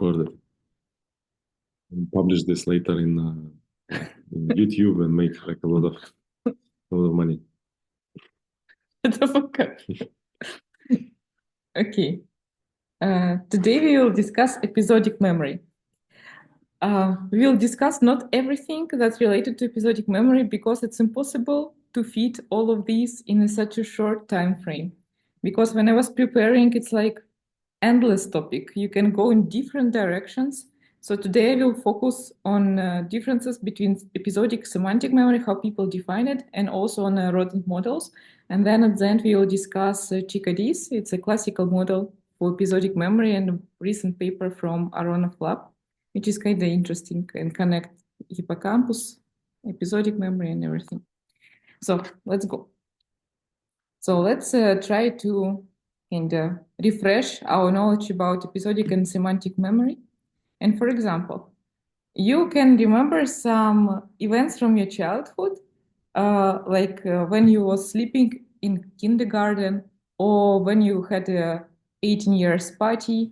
record it and publish this later in YouTube and make like a lot of money. Okay. Today we will discuss episodic memory. We will discuss not everything that's related to episodic memory because it's impossible to fit all of these in such a short time frame. Because when I was preparing, it's like endless topic. You can go in different directions. So today I will focus on differences between episodic semantic memory, how people define it, and also on rodent models. And then at the end we will discuss chickadis. It's a classical model for episodic memory and a recent paper from Aronov lab, which is kind of interesting and connect hippocampus, episodic memory, and everything. So let's go. So let's try to refresh our knowledge about episodic and semantic memory. And for example, you can remember some events from your childhood, like when you were sleeping in kindergarten or when you had a 18 years party,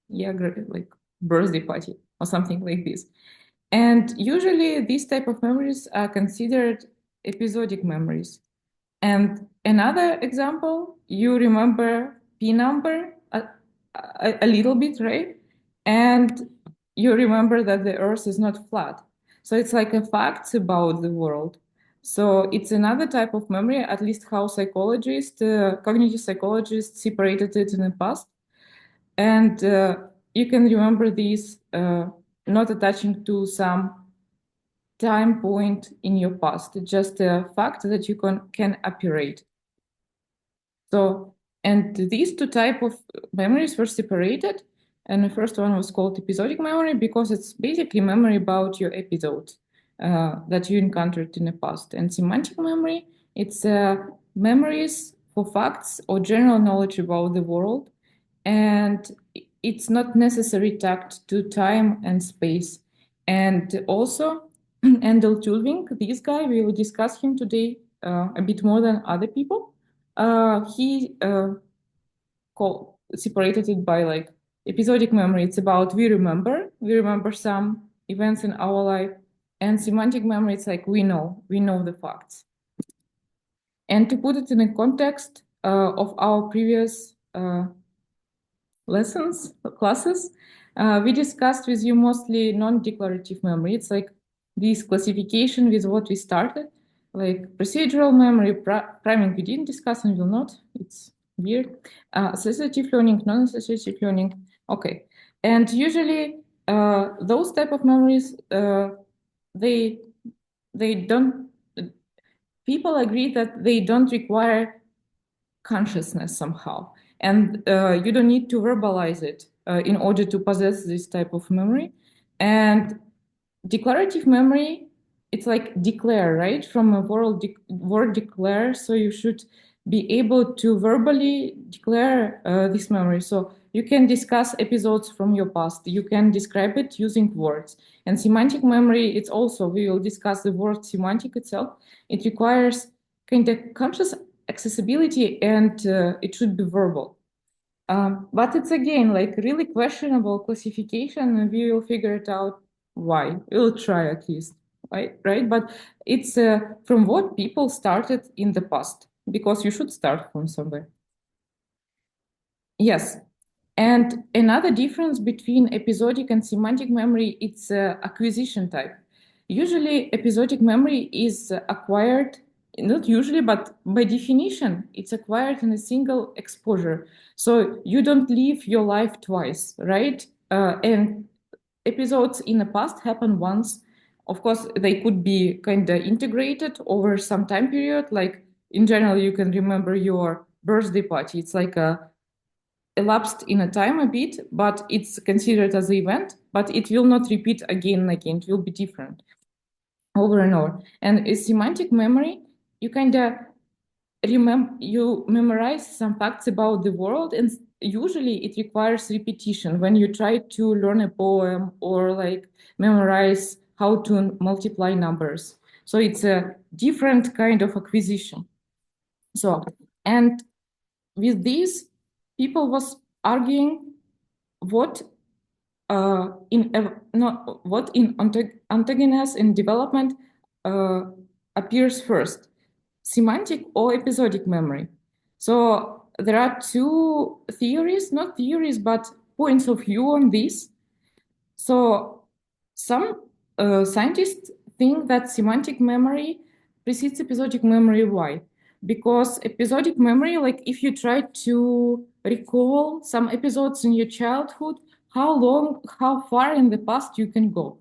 like birthday party or something like this. And usually these type of memories are considered episodic memories. And another example, you remember P number a little bit, right? And you remember that the Earth is not flat. So it's like a fact about the world. So it's another type of memory, at least how psychologists, cognitive psychologists separated it in the past. And you can remember these not attaching to some time point in your past, just a fact that you can operate. So, and these two type of memories were separated. And the first one was called episodic memory because it's basically memory about your episode that you encountered in the past. And semantic memory, it's memories for facts or general knowledge about the world. And it's not necessarily tagged to time and space. And also, Endel Tulving, this guy, we will discuss him today a bit more than other people. He separated it by like episodic memory. It's about we remember some events in our life, and semantic memory. It's like we know the facts. And to put it in a context of our previous classes, we discussed with you mostly non-declarative memory. It's like this classification with what we started, like procedural memory, priming we didn't discuss and will not. It's weird. Associative learning, non-associative learning. Okay. And usually those type of memories, they don't, people agree that they don't require consciousness somehow. And you don't need to verbalize it in order to possess this type of memory. And declarative memory, it's like declare, right? From a word declare. So you should be able to verbally declare this memory. So you can discuss episodes from your past. You can describe it using words. And semantic memory, it's also, we will discuss the word semantic itself. It requires kind of conscious accessibility and it should be verbal. But it's again like really questionable classification and we will figure it out why. We'll try at least, right? But it's from what people started in the past because you should start from somewhere. Yes. And another difference between episodic and semantic memory, it's acquisition type. Usually episodic memory is acquired, not usually, but by definition, it's acquired in a single exposure. So you don't live your life twice, right? And episodes in the past happen once. Of course, they could be kind of integrated over some time period. Like in general, you can remember your birthday party. It's like elapsed in a time a bit, but it's considered as an event, but it will not repeat again and again. It will be different over and over. And a semantic memory, you kind of you memorize some facts about the world, and usually it requires repetition when you try to learn a poem or like memorize how to multiply numbers. So it's a different kind of acquisition. So, and with this, people was arguing what what in ontogenes in development appears first, semantic or episodic memory. So there are two theories, not theories, but points of view on this. So some scientists think that semantic memory precedes episodic memory. Why? Because episodic memory, like if you try to recall some episodes in your childhood, how far in the past you can go.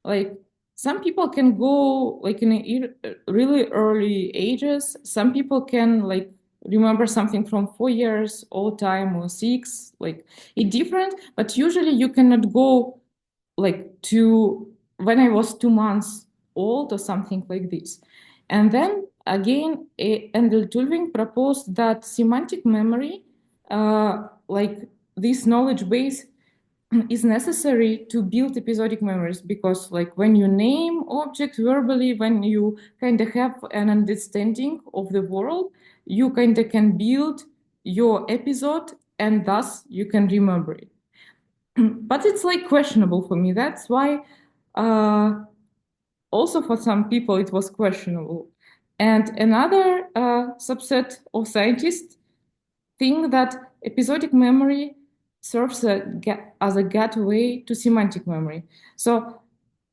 Like some people can go like in really early ages. Some people can like remember something from 4 years old time or 6, like it different, but usually you cannot go like to when I was 2 months old or something like this. And then again, Endel Tulving proposed that semantic memory, like this knowledge base, is necessary to build episodic memories because like when you name objects verbally, when you kind of have an understanding of the world, you kind of can build your episode and thus you can remember it. But it's like questionable for me. That's why also for some people it was questionable. And another subset of scientists think that episodic memory serves as a gateway to semantic memory. So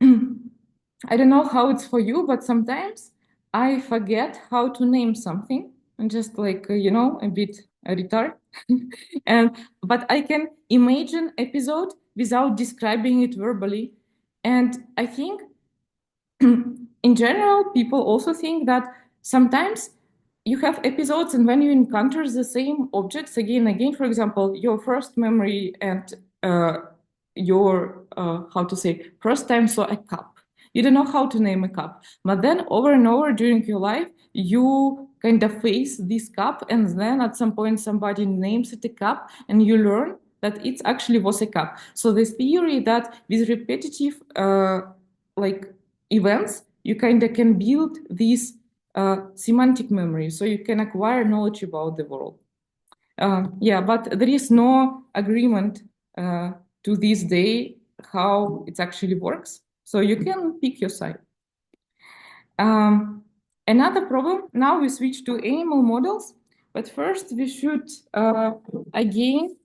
I don't know how it's for you, but sometimes I forget how to name something and just like, a bit a retard. But I can imagine episode without describing it verbally. And I think in general, people also think that sometimes you have episodes and when you encounter the same objects again and again, for example, your first memory and your, how to say, first time saw a cup. You don't know how to name a cup, but then over and over during your life, you kind of face this cup, and then at some point somebody names it a cup, and you learn that it actually was a cup. So this theory that with repetitive like events, you kind of can build this semantic memory, so you can acquire knowledge about the world. Yeah, but there is no agreement to this day how it actually works. So you can pick your side. Another problem, now we switch to animal models, but first we should again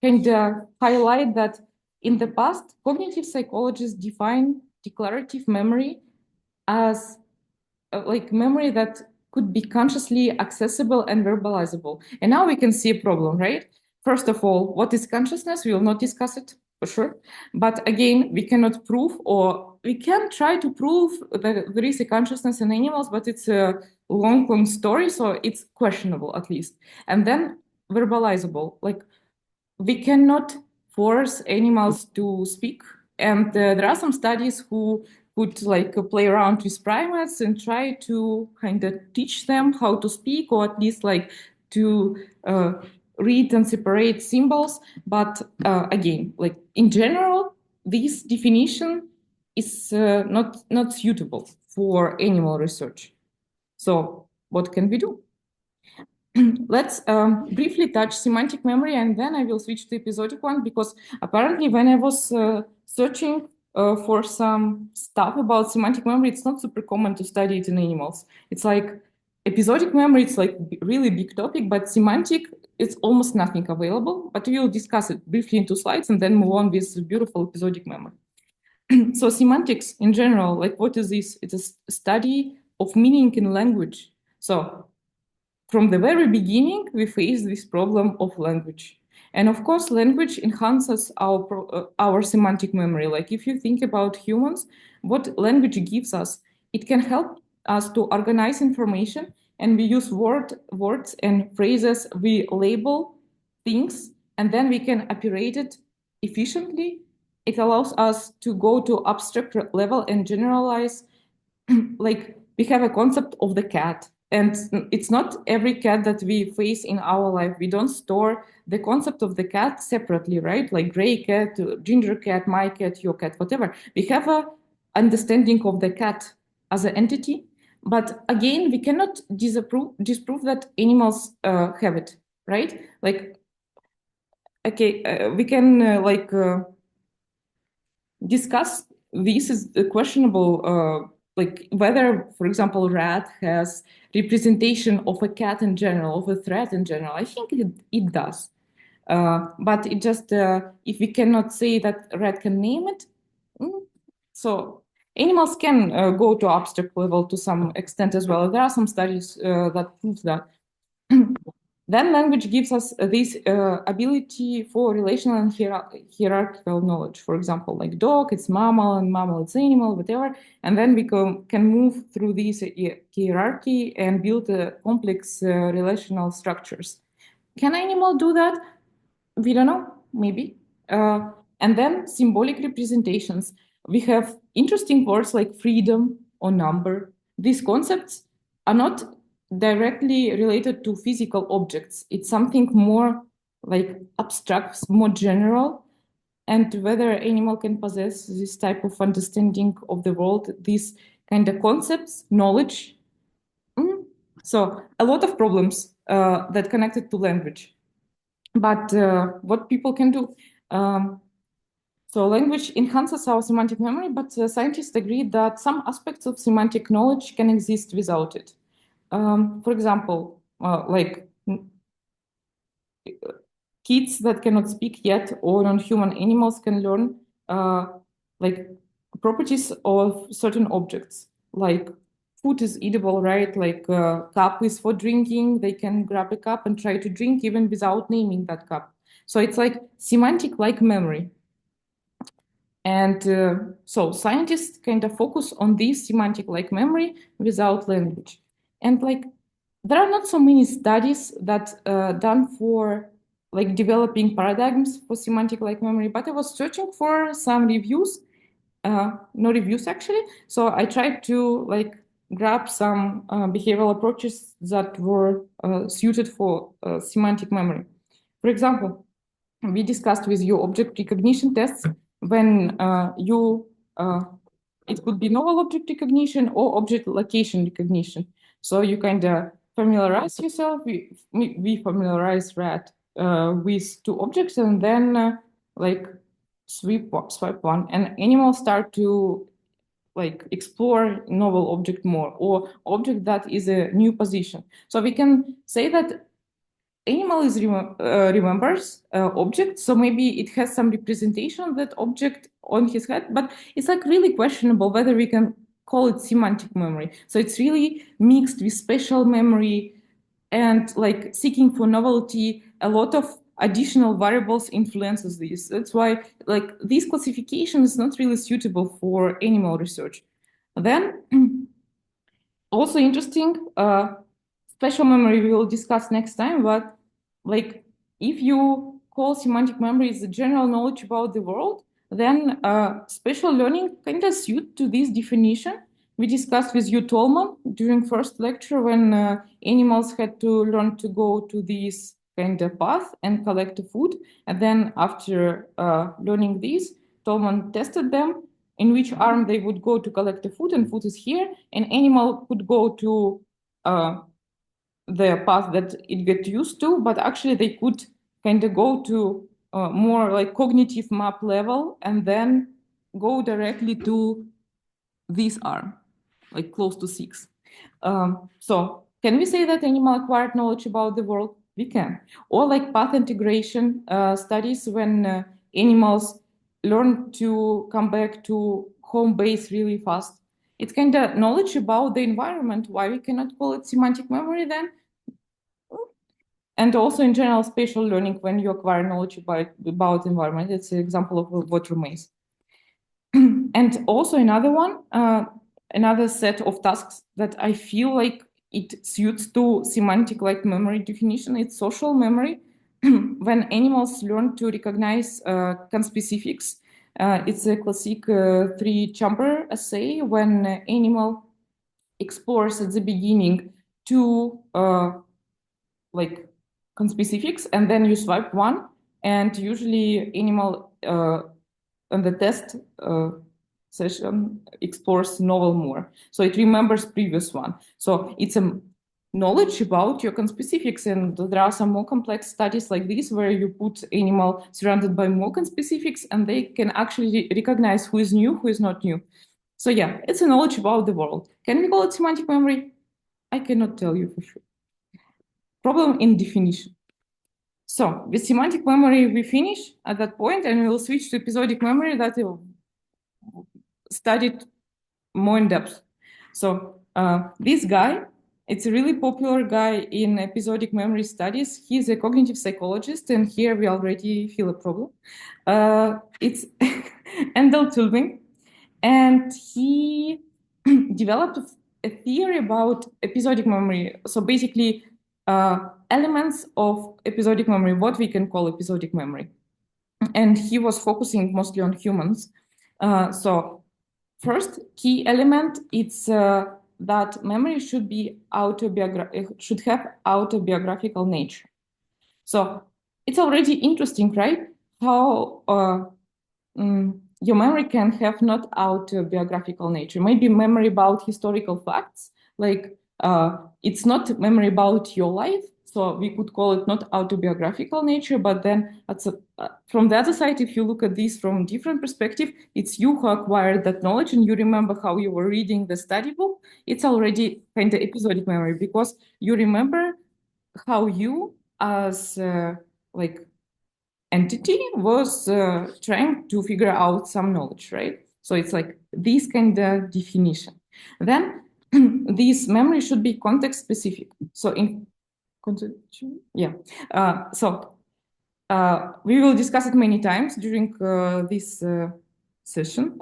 kind of highlight that in the past, cognitive psychologists define declarative memory as like memory that could be consciously accessible and verbalizable. And now we can see a problem, right? First of all, what is consciousness? We will not discuss it for sure. But again, we cannot prove, or we can try to prove that there is a consciousness in animals, but it's a long story, so it's questionable at least. And then verbalizable, like we cannot force animals to speak. And there are some studies who would like play around with primates and try to kind of teach them how to speak, or at least like to read and separate symbols. But again, like in general, this definition is not suitable for animal research. So what can we do? Let's briefly touch semantic memory, and then I will switch to episodic one, because apparently when I was searching for some stuff about semantic memory, it's not super common to study it in animals. It's like episodic memory, it's like really big topic, but semantic, it's almost nothing available. But we will discuss it briefly in 2 slides and then move on with beautiful episodic memory. So semantics in general, like what is this? It's a study of meaning in language. So from the very beginning, we face this problem of language. And of course, language enhances our semantic memory. Like if you think about humans, what language gives us, it can help us to organize information, and we use words and phrases, we label things, and then we can operate it efficiently. It allows us to go to abstract level and generalize. Like we have a concept of the cat, and it's not every cat that we face in our life. We don't store the concept of the cat separately, right? Like gray cat, ginger cat, my cat, your cat, whatever. We have a understanding of the cat as an entity, but again, we cannot disprove that animals have it, right? Like, okay, we can discuss this is questionable, like whether, for example, rat has representation of a cat in general, of a threat in general. I think it does. But it just, if we cannot say that rat can name it, so animals can go to abstract level to some extent as well. There are some studies that prove that. Then language gives us this ability for relational and hierarchical knowledge. For example, like dog, it's mammal, and mammal, it's animal, whatever. And then we can move through this hierarchy and build complex relational structures. Can animal do that? We don't know, maybe. And then symbolic representations. We have interesting words like freedom or number. These concepts are not directly related to physical objects. It's something more like abstract, more general. And whether animal can possess this type of understanding of the world, these kind of concepts, knowledge. So a lot of problems that connected to language. But what people can do. So language enhances our semantic memory, but scientists agree that some aspects of semantic knowledge can exist without it. For example, like kids that cannot speak yet or non-human animals can learn like properties of certain objects, like food is edible, right? Like cup is for drinking. They can grab a cup and try to drink even without naming that cup. So it's like semantic-like memory. And so scientists kind of focus on this semantic-like memory without language. And like there are not so many studies that done for like developing paradigms for semantic-like memory, but I was searching for some reviews, no reviews actually. So I tried to like grab some behavioral approaches that were suited for semantic memory. For example, we discussed with you object recognition tests when it could be novel object recognition or object location recognition. So you kind of familiarize yourself, we familiarize rat with two objects and then like swipe one, and animals start to like explore novel object more or object that is a new position. So we can say that animal is remembers object, so maybe it has some representation of that object on his head, but it's like really questionable whether we can call it semantic memory. So it's really mixed with spatial memory and like seeking for novelty. A lot of additional variables influences this. That's why like this classification is not really suitable for animal research. Then also interesting, spatial memory we will discuss next time, but like if you call semantic memory as a general knowledge about the world, then spatial learning kind of suit to this definition. We discussed with you Tolman during first lecture when animals had to learn to go to this kind of path and collect the food. And then after learning this, Tolman tested them in which arm they would go to collect the food, and food is here. An animal could go to the path that it get used to, but actually they could kind of go to more like cognitive map level and then go directly to this arm, like close to 6. So can we say that animal acquired knowledge about the world? We can. Or like path integration studies when animals learn to come back to home base really fast. It's kind of knowledge about the environment. Why we cannot call it semantic memory then? And also in general spatial learning, when you acquire knowledge about environment, it's an example of what remains. And also another one, another set of tasks that I feel like it suits to semantic-like memory definition, it's social memory. When animals learn to recognize conspecifics, it's a classic three-chamber assay when animal explores at the beginning two like conspecifics, and then you swipe one, and usually animal on the test session explores novel more. So it remembers previous one. So it's a knowledge about your conspecifics, and there are some more complex studies like this where you put animal surrounded by more conspecifics and they can actually recognize who is new, who is not new. So yeah, it's a knowledge about the world. Can we call it semantic memory? I cannot tell you for sure. Problem in definition. So with semantic memory, we finish at that point, and we will switch to episodic memory that we studied more in depth. So this guy, it's a really popular guy in episodic memory studies. He's a cognitive psychologist, and here we already feel a problem. It's Endel Tulving, and he developed a theory about episodic memory. So basically, elements of episodic memory, what we can call episodic memory. And he was focusing mostly on humans. So first key element, it's that memory should have autobiographical nature. So it's already interesting, right? How your memory can have not autobiographical nature. Maybe memory about historical facts, like it's not memory about your life, so we could call it not autobiographical nature. But then from the other side, if you look at this from different perspective, it's you who acquired that knowledge and you remember how you were reading the study book. It's already kind of episodic memory because you remember how you as like entity was trying to figure out some knowledge, right? So it's like this kind of definition. Then this memory should be context specific. So in yeah. We will discuss it many times during this session.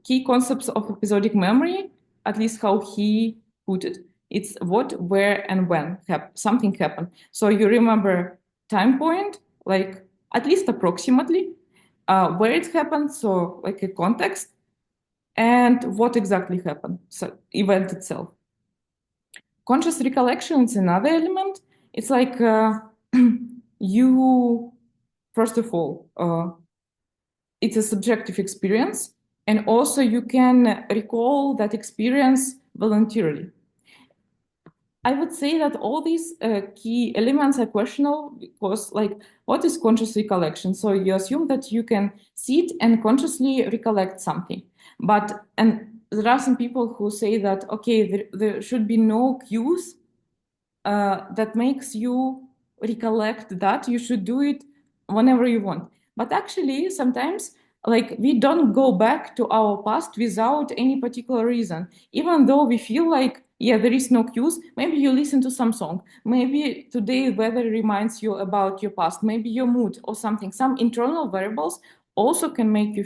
Key concepts of episodic memory, at least how he put it, it's what, where, and when something happened. So you remember time point, like at least approximately, where it happened, so like a context, and what exactly happened, so event itself. Conscious recollection is another element. It's like you, first of all, it's a subjective experience, and also you can recall that experience voluntarily. I would say that all these key elements are questionable because, like, what is conscious recollection? So you assume that you can sit and consciously recollect something. And there are some people who say that, okay, there should be no cues that makes you recollect that. You should do it whenever you want. But actually, sometimes, like, we don't go back to our past without any particular reason, even though we feel like, yeah, there is no cues. Maybe you listen to some song. Maybe today weather reminds you about your past. Maybe your mood or something. Some internal variables also can make you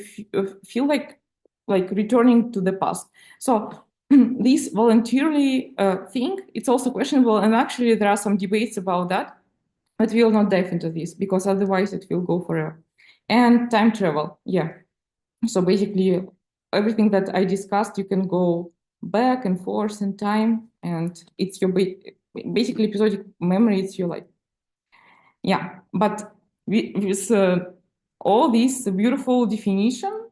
feel like returning to the past. So this voluntarily thing, it's also questionable. And actually, there are some debates about that. But we will not dive into this because otherwise it will go forever. And time travel, yeah. So basically, everything that I discussed, you can go back and forth in time, and it's your basically episodic memory. It's your life. Yeah, but with all this beautiful definition,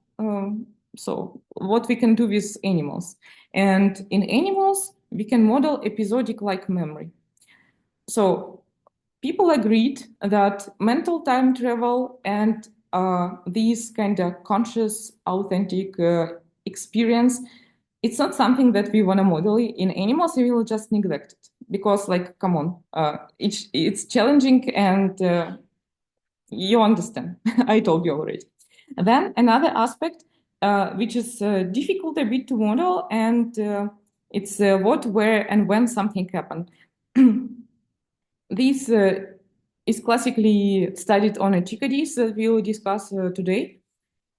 so what we can do with animals, and in animals we can model episodic-like memory. So people agreed that mental time travel and these kind of conscious, authentic experience, it's not something that we want to model in animals. We will just neglect it because, like, come on, it's challenging, and you understand. I told you already. And then another aspect, which is difficult a bit to model, and it's what, where, and when something happened. This is classically studied on chickadees that we will discuss today.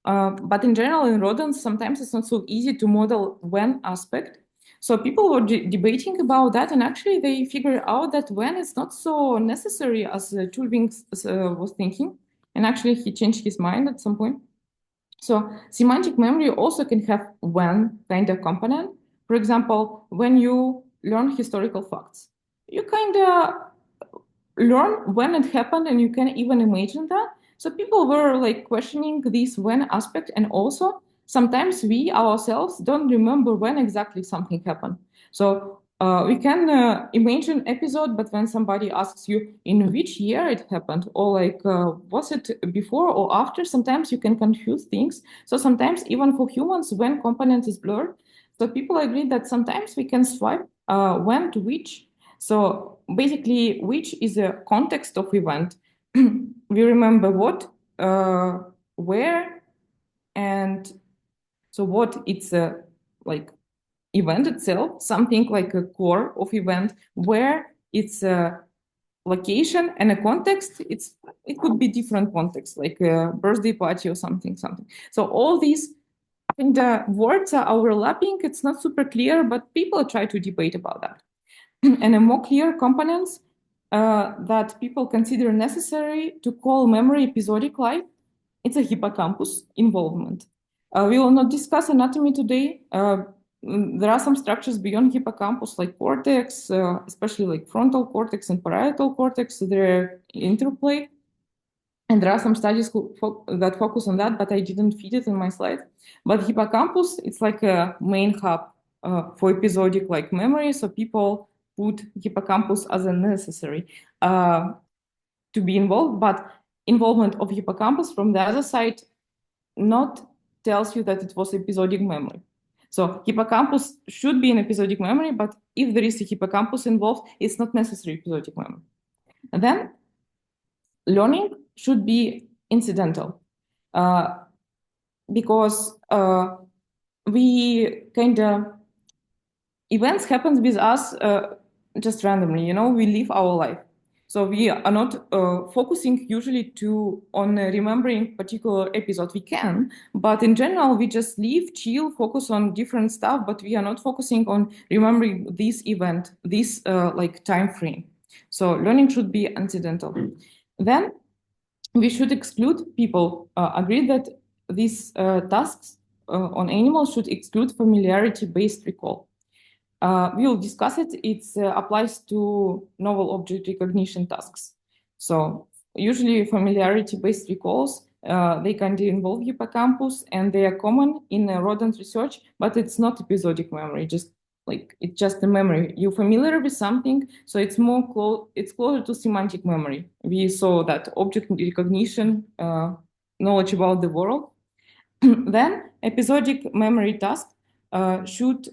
But in general, in rodents, sometimes it's not so easy to model when aspect. So people were debating about that, and actually they figured out that when is not so necessary as Tulving was thinking. And actually he changed his mind at some point. So semantic memory also can have when kind of component. For example, when you learn historical facts, you kind of learn when it happened, and you can even imagine that. So people were like questioning this when aspect, and also sometimes we ourselves don't remember when exactly something happened. So We can imagine episode, but when somebody asks you in which year it happened, or like was it before or after, sometimes you can confuse things. So sometimes even for humans, when component is blurred, so people agree that sometimes we can swipe when to which. So basically, which is a context of event. We remember what, where, and so what it's like event itself, something like a core of event, where it's a location and a context. It could be different context, like a birthday party or something. So all these and the words are overlapping. It's not super clear, but people try to debate about that. And a more clear components that people consider necessary to call memory episodic-like, it's a hippocampus involvement. We will not discuss anatomy today. There are some structures beyond hippocampus, like cortex, especially like frontal cortex and parietal cortex. They're interplay. And there are some studies that focus on that, but I didn't feed it in my slide. But hippocampus, it's like a main hub for episodic like memory. So people put hippocampus as a necessary to be involved, but involvement of hippocampus from the other side not tells you that it was episodic memory. So hippocampus should be an episodic memory, but if there is a hippocampus involved, it's not necessary episodic memory. And then learning should be incidental because we kind of events happen with us just randomly. We live our life. So we are not focusing usually on remembering particular episode. We can, but in general, we just live, chill, focus on different stuff, but we are not focusing on remembering this event, this like time frame. So learning should be incidental. Then we should exclude people agree that these tasks on animals should exclude familiarity-based recall. We will discuss it. It applies to novel object recognition tasks. So usually familiarity-based recalls, they can involve hippocampus and they are common in rodent research, but it's not episodic memory, it's just a memory. You're familiar with something, so it's it's closer to semantic memory. We saw that object recognition, knowledge about the world. Then episodic memory tasks should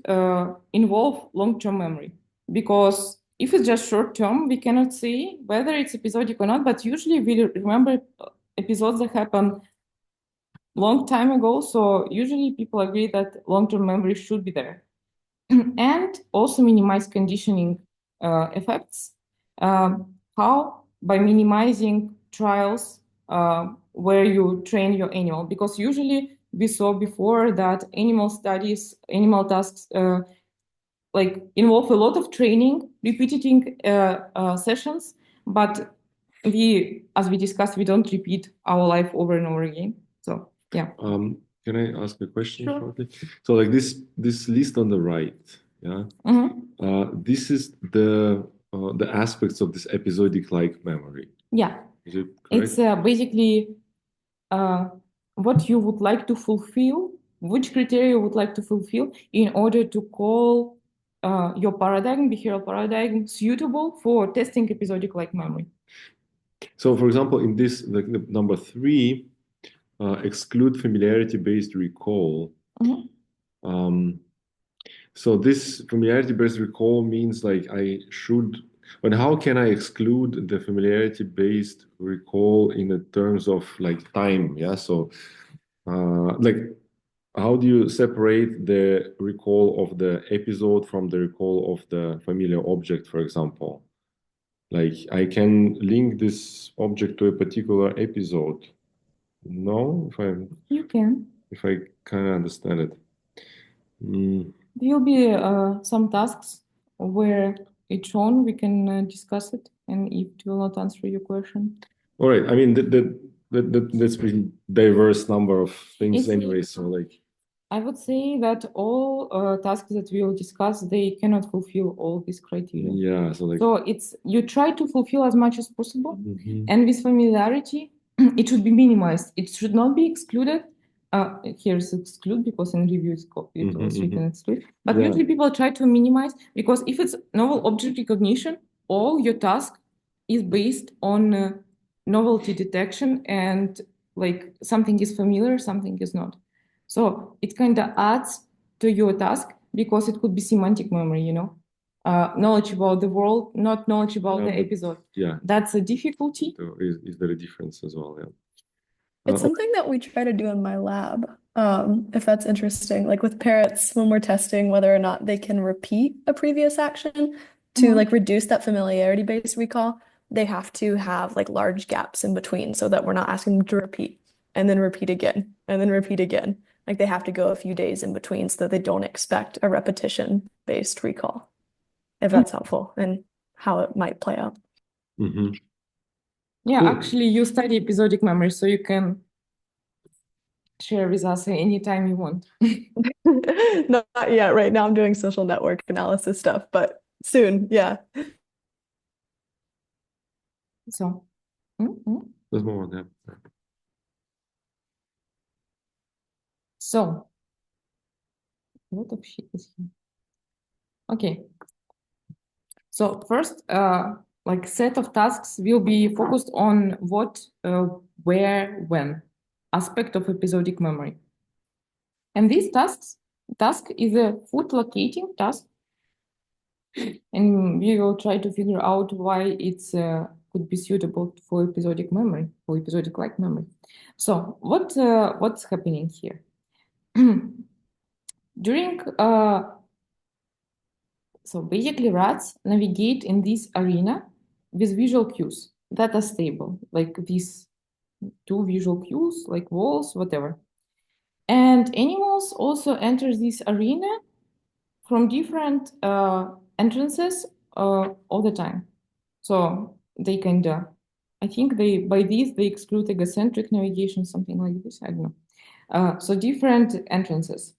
involve long-term memory, because if it's just short-term, we cannot say whether it's episodic or not, but usually we remember episodes that happened long time ago, so usually people agree that long-term memory should be there. And also minimize conditioning effects. How? By minimizing trials where you train your animal, because usually we saw before that animal studies, animal tasks involve a lot of training, repeating sessions, but as we discussed, we don't repeat our life over and over again. So yeah. Can I ask a question Sure. shortly? So like this list on the right, yeah, this is the aspects of this episodic-like memory. Yeah. Is it correct? It's basically what you would like to fulfill, which criteria you would like to fulfill in order to call your behavioral paradigm suitable for testing episodic-like memory. So for example, in this, like the number 3, exclude familiarity-based recall. So this familiarity-based recall means like but how can I exclude the familiarity-based recall in the terms of like time? Yeah, so like how do you separate the recall of the episode from the recall of the familiar object, for example? Like I can link this object to a particular episode. No, You can. If I kind of understand it. There will be some tasks where it's shown. We can discuss it, and if it will not answer your question. All right. I mean, that's pretty diverse number of things anyway. So like, I would say that all tasks that we will discuss, they cannot fulfill all these criteria. Yeah. So you try to fulfill as much as possible, and with familiarity, it should be minimized. It should not be excluded, Here's exclude because in review it was written exclude. But Yeah. usually people try to minimize because if it's novel object recognition, all your task is based on novelty detection and like something is familiar, something is not. So it kind of adds to your task because it could be semantic memory, you know, knowledge about the world, not knowledge about the episode. Yeah, That's a difficulty. so is there a difference as well? Yeah. It's something that we try to do in my lab, if that's interesting. Like with parrots, when we're testing whether or not they can repeat a previous action to like reduce that familiarity-based recall, they have to have like large gaps in between so that we're not asking them to repeat and then repeat again and then repeat again. Like they have to go a few days in between so that they don't expect a repetition-based recall, if that's helpful and how it might play out. Yeah, Cool. actually, you study episodic memory, so you can share with us anytime you want. Not yet. Right now, I'm doing social network analysis stuff, but soon, yeah. So, Let's move on. Yeah. So, a lot of shit is here. Okay. So first, like set of tasks will be focused on what, where, when aspect of episodic memory. And these task is a food locating task. And we will try to figure out why it's could be suitable for episodic memory, for episodic-like memory. So what's happening here? During so basically rats navigate in this arena with visual cues that are stable, like these two visual cues, like walls, whatever. And animals also enter this arena from different entrances all the time. So they kind of, I think they, by this, they exclude egocentric navigation, something like this, I don't know. So different entrances.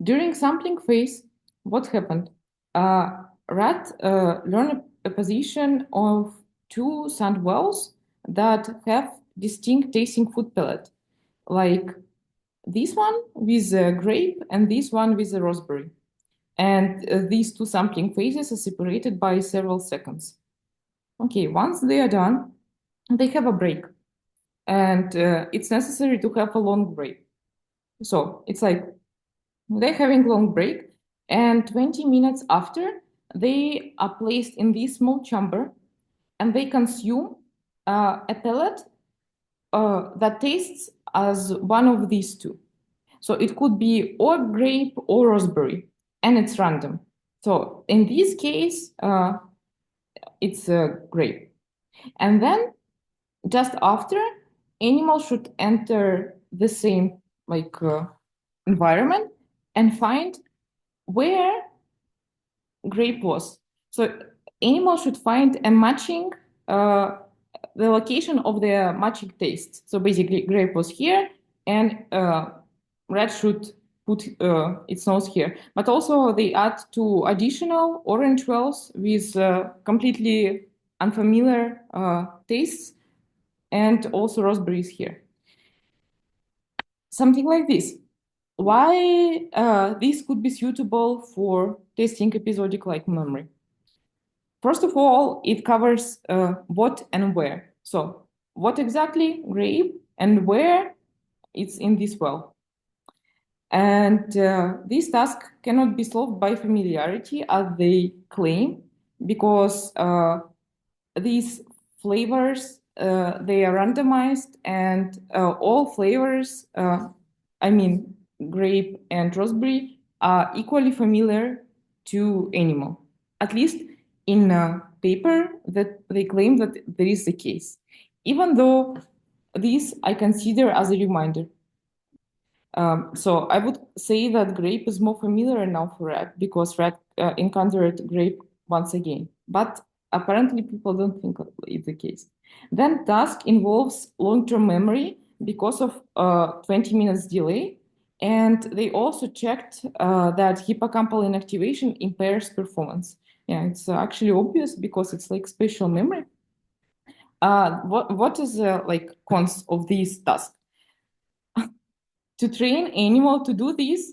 During sampling phase, what happened? Rat learn a position of two sand wells that have distinct tasting food pellet, like this one with a grape and this one with a raspberry. And these two sampling phases are separated by several seconds. Okay, once they are done, they have a break. And it's necessary to have a long break. So it's like they're having long break, and 20 minutes after, they are placed in this small chamber, and they consume a pellet that tastes as one of these two. So it could be or grape or raspberry, and it's random. So in this case, it's a grape. And then just after, animals should enter the same like environment and find where grape was. So animals should find a matching, the location of their matching taste. So basically grape was here and rat should put its nose here. But also they add two additional orange wells with completely unfamiliar tastes and also raspberries here. Something like this. Why this could be suitable for testing episodic-like memory? First of all, it covers what and where. So what exactly, grape, and where it's in this well. And this task cannot be solved by familiarity as they claim, because these flavors, they are randomized, and all flavors, I mean, grape and raspberry, are equally familiar to animal, at least in a paper that they claim that there is the case, even though this I consider as a reminder. So I would say that grape is more familiar now for rat because rat encountered grape once again, but apparently people don't think it's the case. Then task involves long-term memory because of 20 minutes delay. And they also checked that hippocampal inactivation impairs performance. Yeah, it's actually obvious because it's like spatial memory. What is like cons of these tasks? to train animal to do this,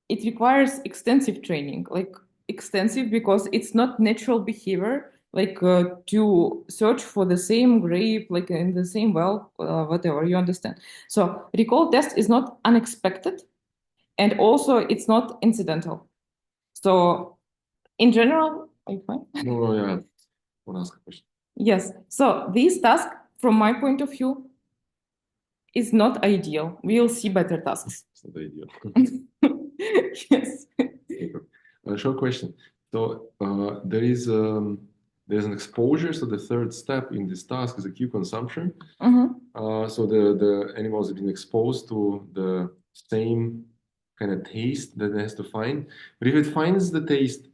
it requires extensive training, like extensive because it's not natural behavior, like to search for the same grape, like in the same well, whatever, you understand. So recall test is not unexpected, and also it's not incidental. So in general, are you fine? No, yeah. I want to ask a question. Yes. So this task, from my point of view, is not ideal. We'll see better tasks. It's not ideal. Yes. A short question. So there's an exposure. So the third step in this task is acute consumption. So the animals have been exposed to the same kind of taste that it has to find. But if it finds the taste,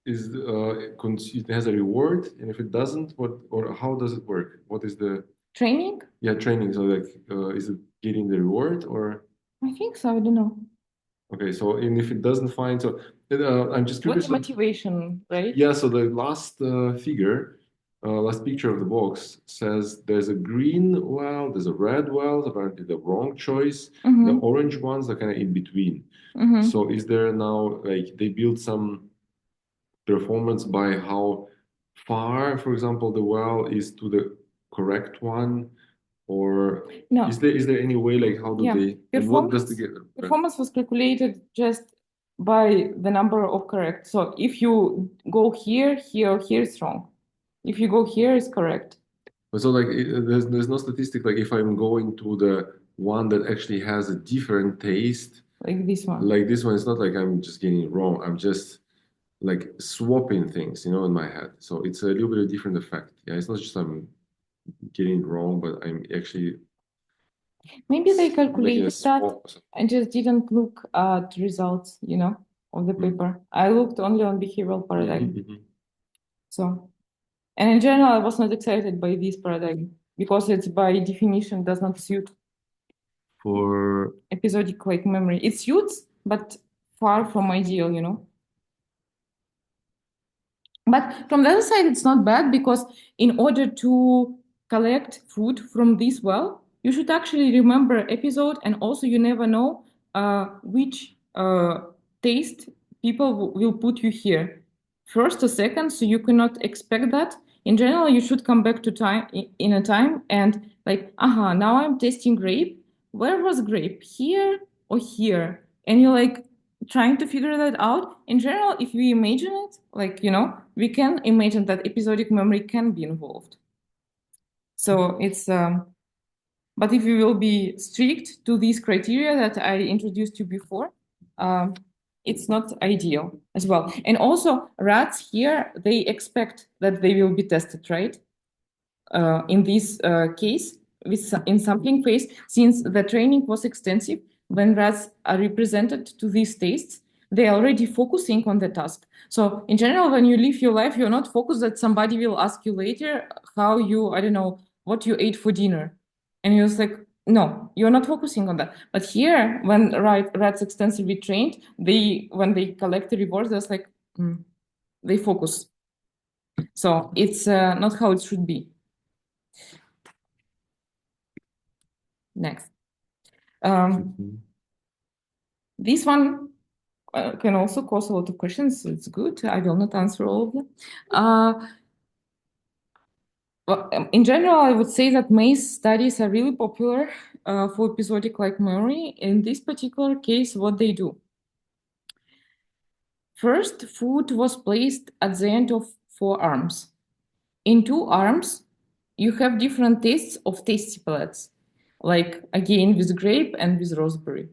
it has a reward, and if it doesn't, or how does it work? What is the Training? Yeah, training. So like, is it getting the reward or? I think so. I don't know. Okay, so and if it doesn't find, so I'm just What's curious. the motivation, right? Yeah, so the last last picture of the box says there's a green well, there's a red well, apparently the wrong choice. The orange ones are kind of in between. So is there now, like, they build some performance by how far, for example, the well is to the correct one? Or No. is there any way, like, how do they, and what does the Performance was calculated just by the number of correct. So if you go here, here it's wrong. If you go here, it's correct. So like, there's no statistic, like if I'm going to the one that actually has a different taste. Like this one. Like this one, it's not like I'm just getting it wrong. I'm just like swapping things, in my head. So it's a little bit of different effect. Yeah, it's not just I'm getting it wrong, but I'm actually maybe they calculated that and just didn't look at results, of the paper. I looked only on behavioral paradigm. So, and in general, I was not excited by this paradigm because it's by definition does not suit for episodic-like memory. It suits, but far from ideal, But from the other side, it's not bad because in order to collect food from this well, you should actually remember episode, and also you never know which taste people will put you here, first or second, so you cannot expect that. In general, you should come back to time in a time and like, now I'm tasting grape. Where was grape? Here or here? And you're like trying to figure that out. In general, if we imagine it, like, we can imagine that episodic memory can be involved. So it's, but if you will be strict to these criteria that I introduced you before, it's not ideal as well. And also rats here, they expect that they will be tested, right? In this case, in sampling phase, since the training was extensive, when rats are represented to these tastes, they're already focusing on the task. So in general, when you live your life, you're not focused that somebody will ask you later how you, I don't know, what you ate for dinner. And you're just like, no, you're not focusing on that. But here, when rats extensively trained, when they collect the rewards, that's like, they focus. So it's not how it should be. Next. This one can also cause a lot of questions. It's good. I will not answer all of them. Well, in general, I would say that maze studies are really popular for episodic-like memory. In this particular case, what they do. First, food was placed at the end of 4 arms. In 2 arms, you have different tastes of tasty pellets, like again with grape and with raspberry.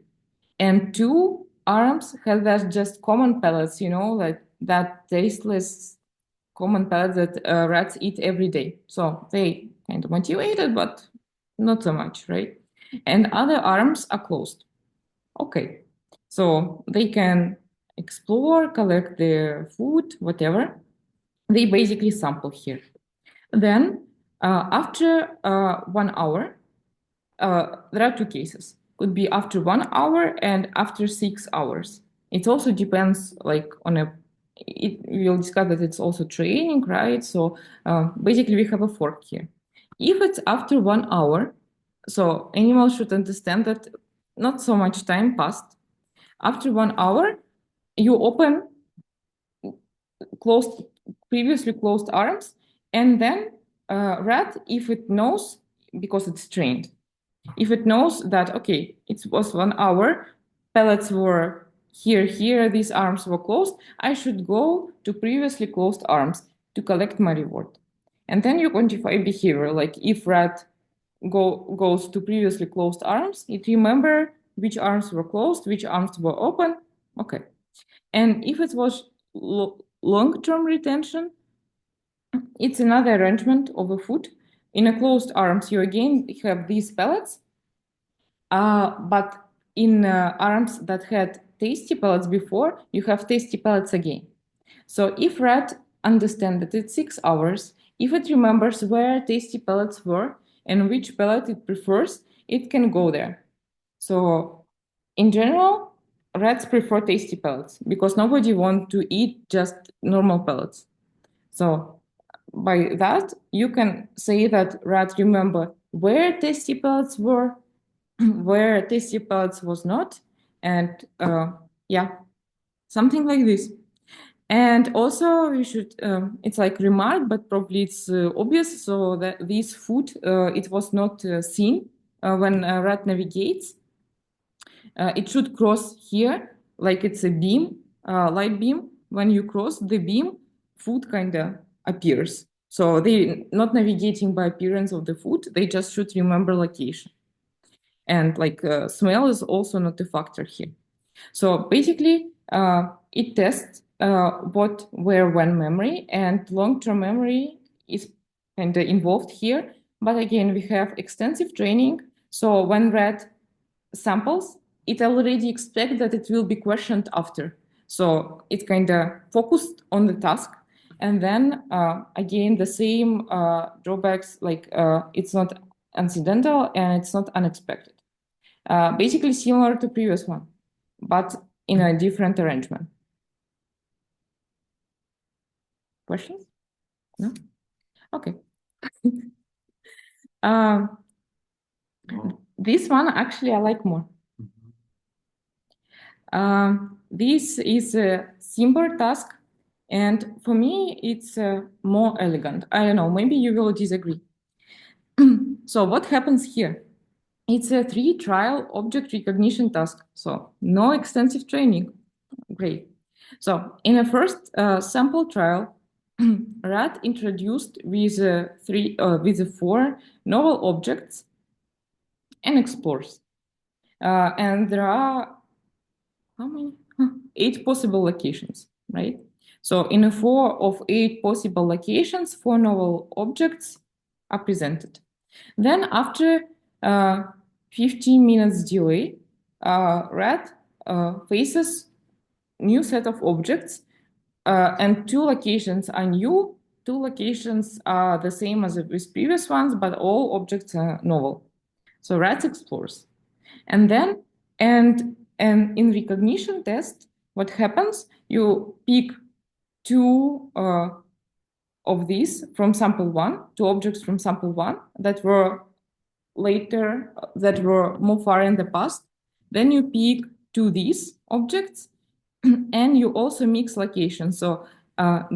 And 2 arms have that just common pellets, like that tasteless common pellet that rats eat every day. So they kind of motivated, but not so much, right? And other arms are closed. Okay, so they can explore, collect their food, whatever. They basically sample here. Then after 1 hour, there are 2 cases. Could be after 1 hour and after 6 hours. It also depends like on we'll discuss that it's also training, right? So basically we have a fork here. If it's after 1 hour, so animals should understand that not so much time passed. After 1 hour, you open previously closed arms, and then rat, if it knows, because it's trained, if it knows that, okay, it was 1 hour, pellets were here, these arms were closed, I should go to previously closed arms to collect my reward. And then you quantify behavior, like if rat goes to previously closed arms, it remember which arms were closed, which arms were open. Okay. And if it was long-term retention, it's another arrangement of the food. In a closed arms, you again have these pellets, but in arms that had tasty pellets before, you have tasty pellets again. So if rat understands that it's 6 hours, if it remembers where tasty pellets were and which pellet it prefers, it can go there. So in general, rats prefer tasty pellets because nobody wants to eat just normal pellets. So by that, you can say that rat remember where tasty pellets were, where tasty pellets was not, and yeah, something like this. And also we should, it's like remark, but probably it's obvious, so that this food, it was not seen when a rat navigates. It should cross here, like it's a beam, light beam. When you cross the beam, food kind of appears. So they're not navigating by appearance of the food, they just should remember location. And like smell is also not a factor here. So basically, it tests what, where, when memory, and long-term memory is kind of involved here. But again, we have extensive training. So when rat samples, it already expects that it will be questioned after. So it kind of focused on the task. And then again, the same drawbacks, like it's not incidental and it's not unexpected. Basically similar to previous one, but in a different arrangement. Questions? No? Okay. This one actually I like more. This is a simpler task, and for me it's more elegant. I don't know, maybe you will disagree. So what happens here? It's a 3-trial object recognition task, so no extensive training. Great. So in a first sample trial, rat introduced with 4 novel objects and explores. And there are how many? 8 possible locations, right? So in a 4 of 8 possible locations, 4 novel objects are presented. Then after 15 minutes delay, rat faces new set of objects, and 2 locations are new, 2 locations are the same as with previous ones, but all objects are novel. So rat explores. And then, and in recognition test, what happens? You pick 2 of these from sample 1, 2 objects from sample 1 that were later, that were more far in the past. Then you pick 2 these objects, and you also mix locations. So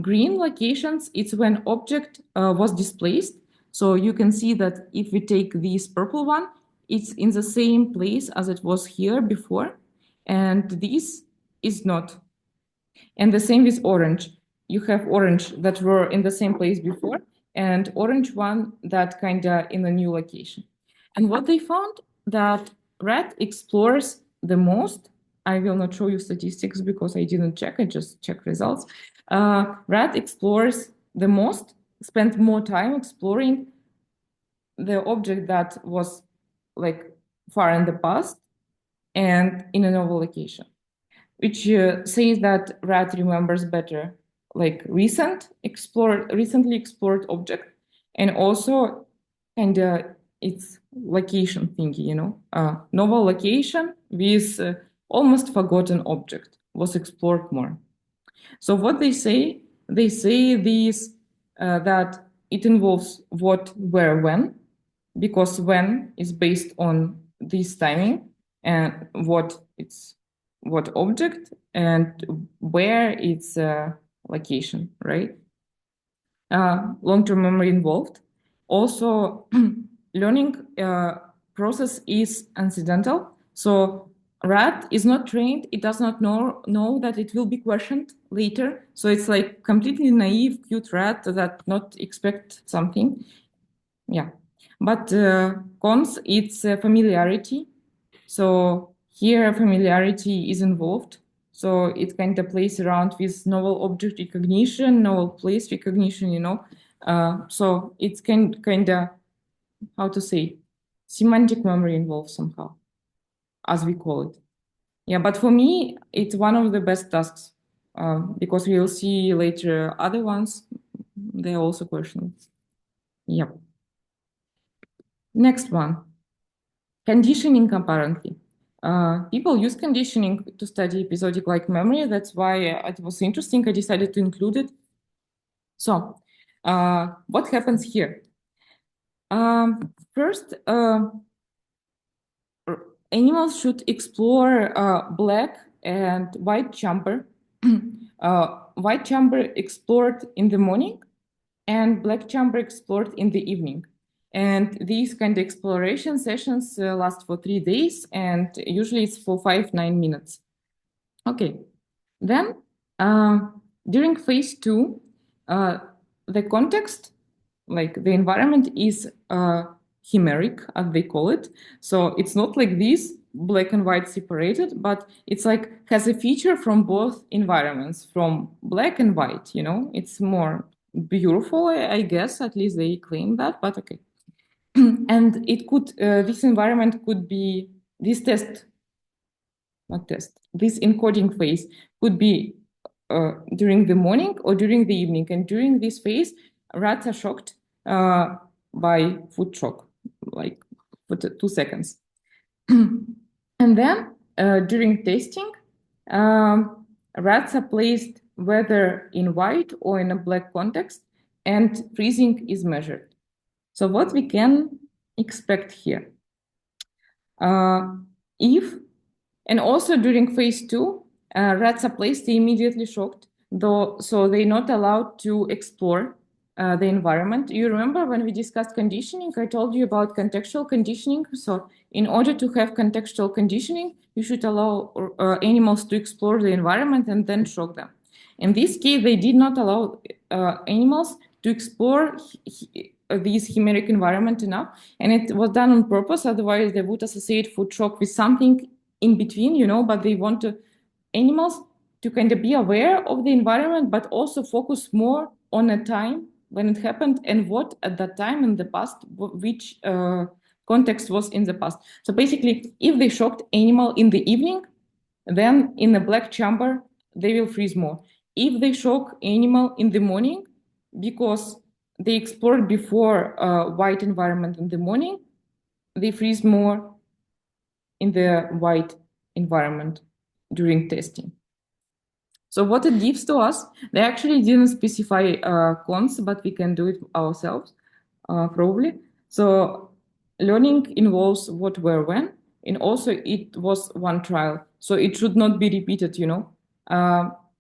green locations, it's when object was displaced. So you can see that if we take this purple one, it's in the same place as it was here before, and this is not. And the same with orange. You have orange that were in the same place before, and orange one that kind of in a new location. And what they found, that rat explores the most. I will not show you statistics because I didn't check, I just checked results. Rat explores the most, spent more time exploring the object that was like far in the past and in a novel location, which says that rat remembers better like recently explored object, and also kind of its location thingy, you know, novel location with almost forgotten object was explored more. So what they say this that it involves what, where, when, because when is based on this timing, and what object and where its location, right? Long-term memory involved. Also, learning process is incidental. So rat is not trained. It does not know that it will be questioned later. So it's like completely naive, cute rat that not expect something. Yeah. But cons, it's familiarity. So here familiarity is involved. So it kind of plays around with novel object recognition, novel place recognition, so it's kind of, how to say, semantic memory involved somehow, as we call it. Yeah, but for me, it's one of the best tasks because we will see later other ones. They are also questionable. Yep. Next one, conditioning apparently. People use conditioning to study episodic-like memory. That's why it was interesting. I decided to include it. So, what happens here? First, animals should explore black and white chamber. White chamber explored in the morning and black chamber explored in the evening. And these kind of exploration sessions last for 3 days, and usually it's for 9 minutes. Okay, then during phase 2, the context, like the environment, is chimeric, as they call it. So it's not like this, black and white separated, but it's like has a feature from both environments, from black and white, it's more beautiful, I guess, at least they claim that, but okay. And it could, this environment could be, this encoding phase could be during the morning or during the evening. And during this phase, rats are shocked by food shock, like for 2 seconds. And then during tasting, rats are placed whether in white or in a black context, and freezing is measured. So what we can expect here? And also during phase 2, rats are placed immediately shocked, so they're not allowed to explore the environment. You remember when we discussed conditioning, I told you about contextual conditioning. So in order to have contextual conditioning, you should allow animals to explore the environment and then shock them. In this case, they did not allow animals to explore this chimeric environment enough, and it was done on purpose. Otherwise, they would associate food shock with something in between, but they want animals to kind of be aware of the environment, but also focus more on a time when it happened and what at that time in the past, which context was in the past. So basically, if they shocked animal in the evening, then in the black chamber, they will freeze more. If they shock animal in the morning, because they explored before white environment in the morning, they freeze more in the white environment during testing. So what it gives to us, they actually didn't specify cons, but we can do it ourselves, probably. So learning involves what, where, when, and also it was one trial, so it should not be repeated,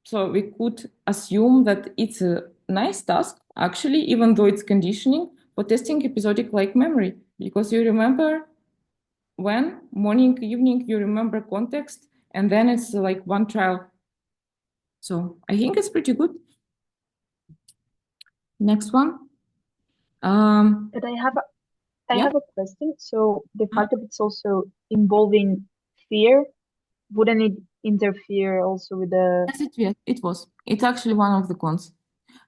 so we could assume that it's a nice task, actually, even though it's conditioning for testing episodic-like memory, because you remember when, morning, evening, you remember context, and then it's like one trial. So I think it's pretty good. Next one. But I have a question. So the fact that it's also involving fear, wouldn't it interfere also with the... Yes, it was. It's actually one of the cons.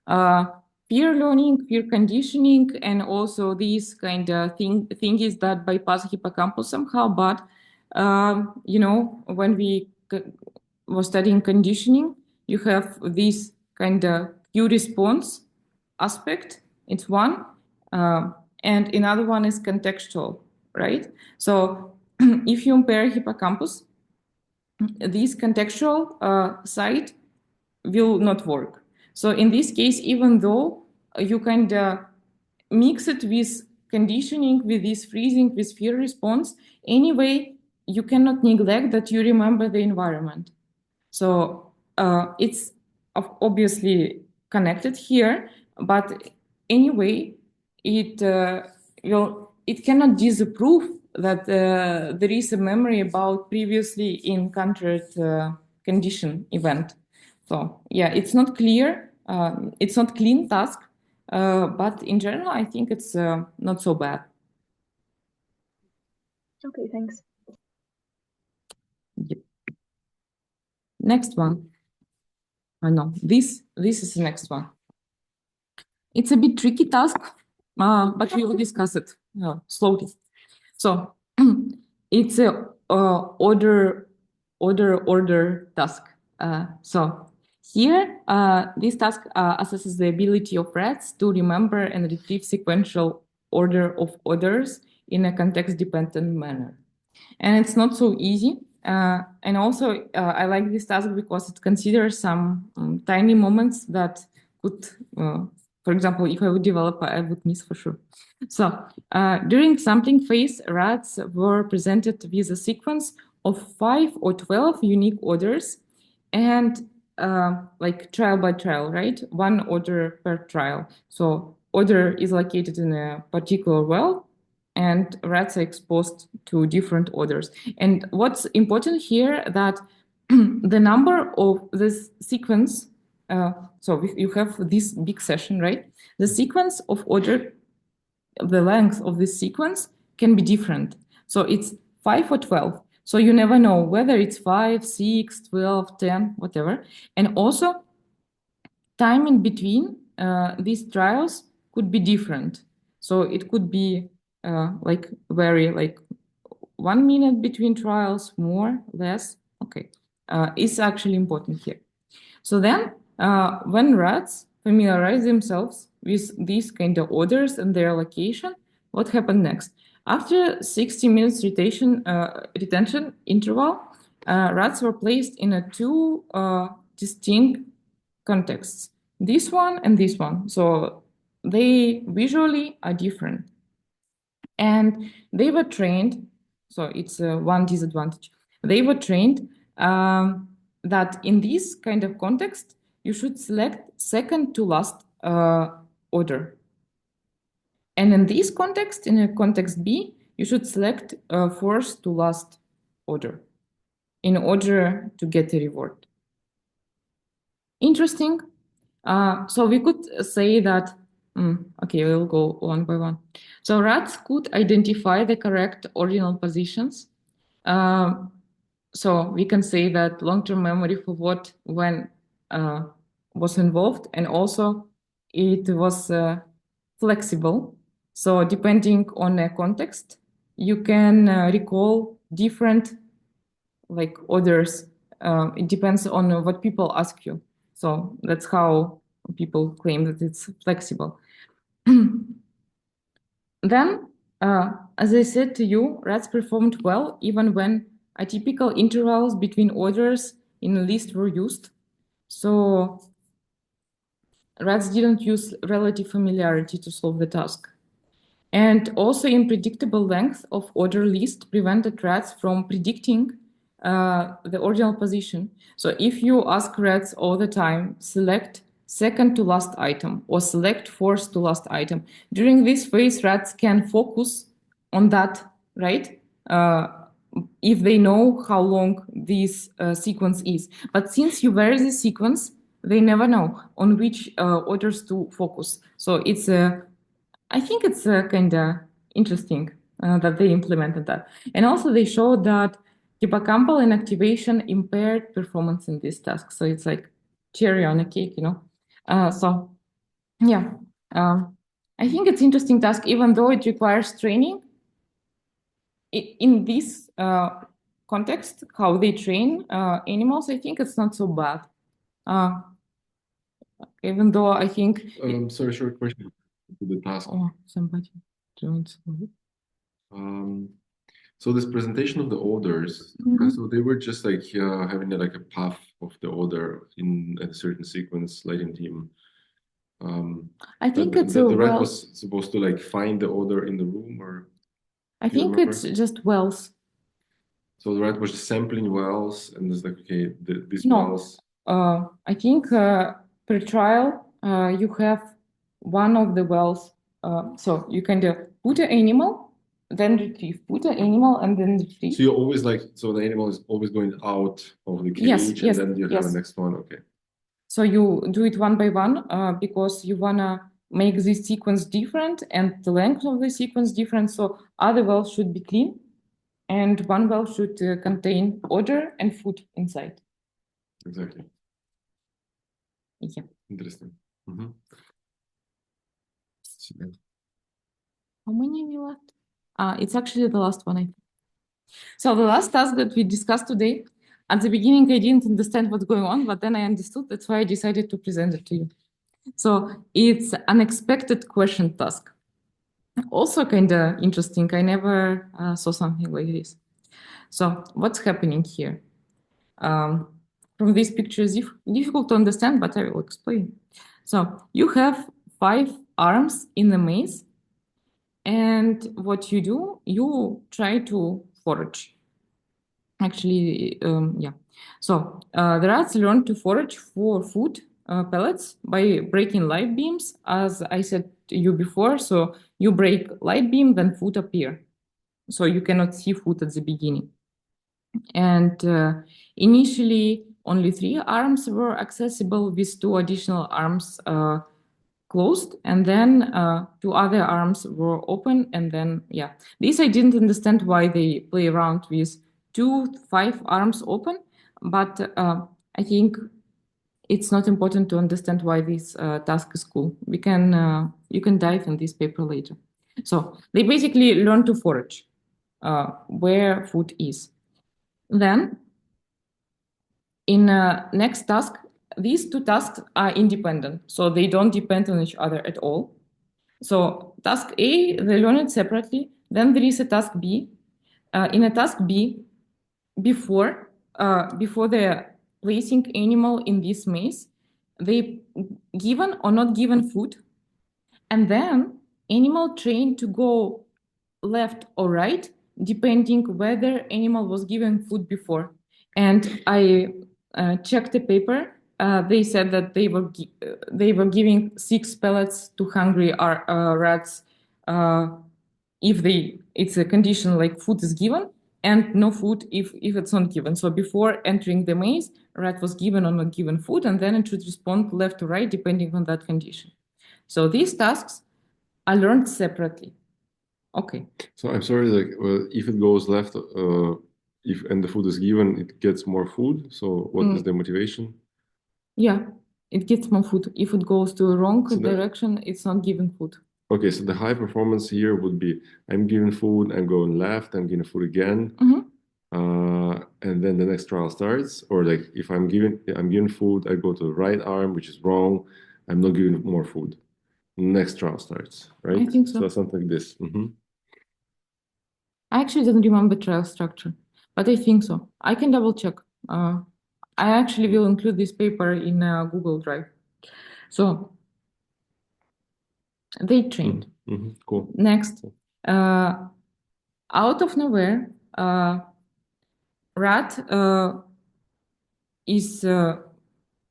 Peer learning, peer conditioning, and also these kind of things that bypass hippocampus somehow. But, when we were studying conditioning, you have this kind of cue response aspect. It's one. And another one is contextual, right? So if you impair hippocampus, this contextual side will not work. So in this case, even though you kind of mix it with conditioning, with this freezing, with fear response, anyway, you cannot neglect that you remember the environment. So it's obviously connected here, but anyway, it cannot disprove that there is a memory about previously encountered condition event. So yeah, it's not clear. It's not clean task, but in general, I think it's not so bad. Okay, thanks. Yep. Next one. Oh, no, this is the next one. It's a bit tricky task, but we will discuss it slowly. So it's a order task. So here, this task assesses the ability of rats to remember and retrieve sequential order of orders in a context-dependent manner. And it's not so easy. And also, I like this task because it considers some tiny moments that could, for example, if I would develop, I would miss for sure. So during sampling phase, rats were presented with a sequence of 5 or 12 unique orders, and like trial by trial, right? One order per trial. So order is located in a particular well, and rats are exposed to different orders. And what's important here that the number of this sequence, so you have this big session, right? The sequence of order, the length of this sequence can be different. So it's 5 or 12. So you never know whether it's 5, 6, 12, 10, whatever. And also time in between these trials could be different. So it could be like 1 minute between trials, more, less. Okay, it's actually important here. So then when rats familiarize themselves with these kind of orders and their location, what happened next? After 60 minutes retention interval, rats were placed in a 2 distinct contexts, this one and this one. So they visually are different. And they were trained, so it's one disadvantage. They were trained that in this kind of context, you should select second to last order. And in this context, in a context B, you should select first to last order in order to get a reward. Interesting. So we could say that, okay, we'll go one by one. So rats could identify the correct ordinal positions. So we can say that long-term memory for what, when was involved, and also it was flexible. So depending on a context, you can recall different like orders. It depends on what people ask you. So that's how people claim that it's flexible. Then, as I said to you, rats performed well even when atypical intervals between orders in a list were used. So rats didn't use relative familiarity to solve the task. And also unpredictable length of order list prevented rats from predicting the ordinal position. So if you ask rats all the time, select second to last item or select first to last item, during this phase, rats can focus on that, right? If they know how long this sequence is. But since you vary the sequence, they never know on which orders to focus. So it's I think it's kind of interesting that they implemented that. And also they showed that hippocampal inactivation impaired performance in this task. So it's like cherry on a cake, you know. So yeah, I think it's interesting task, even though it requires training. In this context, how they train animals, I think it's not so bad. Even though I think... Sorry, short question to the task. Oh, somebody joined. So this presentation of the orders, so they were just like having like a path of the order in a certain sequence, lighting team. I think it's the rat was supposed to like find the order in the room, or I think it's just wells. So the rat was just sampling wells, and it's like, okay, these No. wells. I think per trial, you have one of the wells. So you kind of put an animal, then retrieve, put an animal, and then retrieve. So you're always like, so the animal is always going out of the cage, Yes, and then you have the next one. Okay. So you do it one by one because you wanna make this sequence different and the length of the sequence different. So other wells should be clean, and one well should contain odor and food inside. Exactly. Yeah. Interesting. Mm-hmm. How many we left? It's actually the last one, I think. So the last task that we discussed today, at the beginning, I didn't understand what's going on, but then I understood. That's why I decided to present it to you. So it's unexpected question task. Also kind of interesting. I never saw something like this. So what's happening here? From this picture is difficult to understand, but I will explain. So you have 5 arms in the maze. And what you do, you try to forage. Actually, yeah. So the rats learn to forage for food pellets by breaking light beams, as I said to you before. So you break light beam, then food appear. So you cannot see food at the beginning. And initially, only 3 arms were accessible with 2 additional arms closed, and then 2 other arms were open, and then, yeah. This I didn't understand why they play around with 5 arms open, but I think it's not important to understand why this task is cool. You can dive in this paper later. So they basically learn to forage where food is. Then in next task, these 2 tasks are independent, so they don't depend on each other at all. So task A, they learn it separately. Then there is a task B. In a task B, before they're placing animal in this maze, they given or not given food, and then animal trained to go left or right, depending whether animal was given food before. And I checked the paper. They said that they were giving 6 pellets to hungry rats if it's a condition like food is given, and no food if it's not given. So before entering the maze, rat was given or not given food, and then it should respond left or right depending on that condition. So these tasks are learned separately. Okay. So I'm sorry, like if it goes left, and the food is given, it gets more food. So what is the motivation? Yeah, it gets more food. If it goes to the wrong direction, it's not given food. Okay, so the high performance here would be I'm given food, I'm going left, I'm given food again, and then the next trial starts. Or like if I'm given food, I go to the right arm, which is wrong. I'm not given more food. Next trial starts, right? I think so. So something like this. I actually don't remember trial structure, but I think so. I can double check. I actually will include this paper in Google Drive. So they trained. Cool. Next, out of nowhere, rat is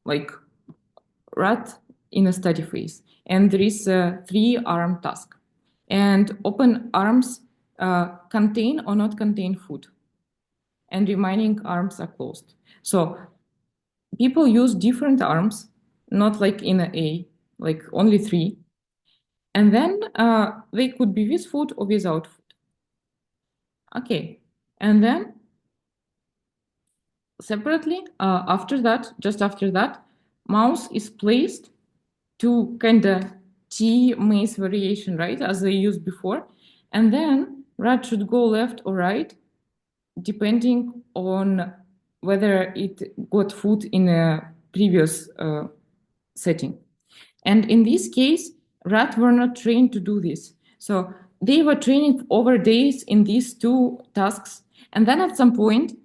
like rat in a study phase, and there is a 3-arm task, and open arms contain or not contain food, and remaining arms are closed. So people use different arms, not like in A, like only 3, and then they could be with food or without food. Okay, and then separately, just after that, mouse is placed to kind of T maze variation, right, as they used before. And then rat should go left or right, depending on whether it got food in a previous setting. And in this case, rat were not trained to do this. So they were training over days in these 2 tasks. And then at some point,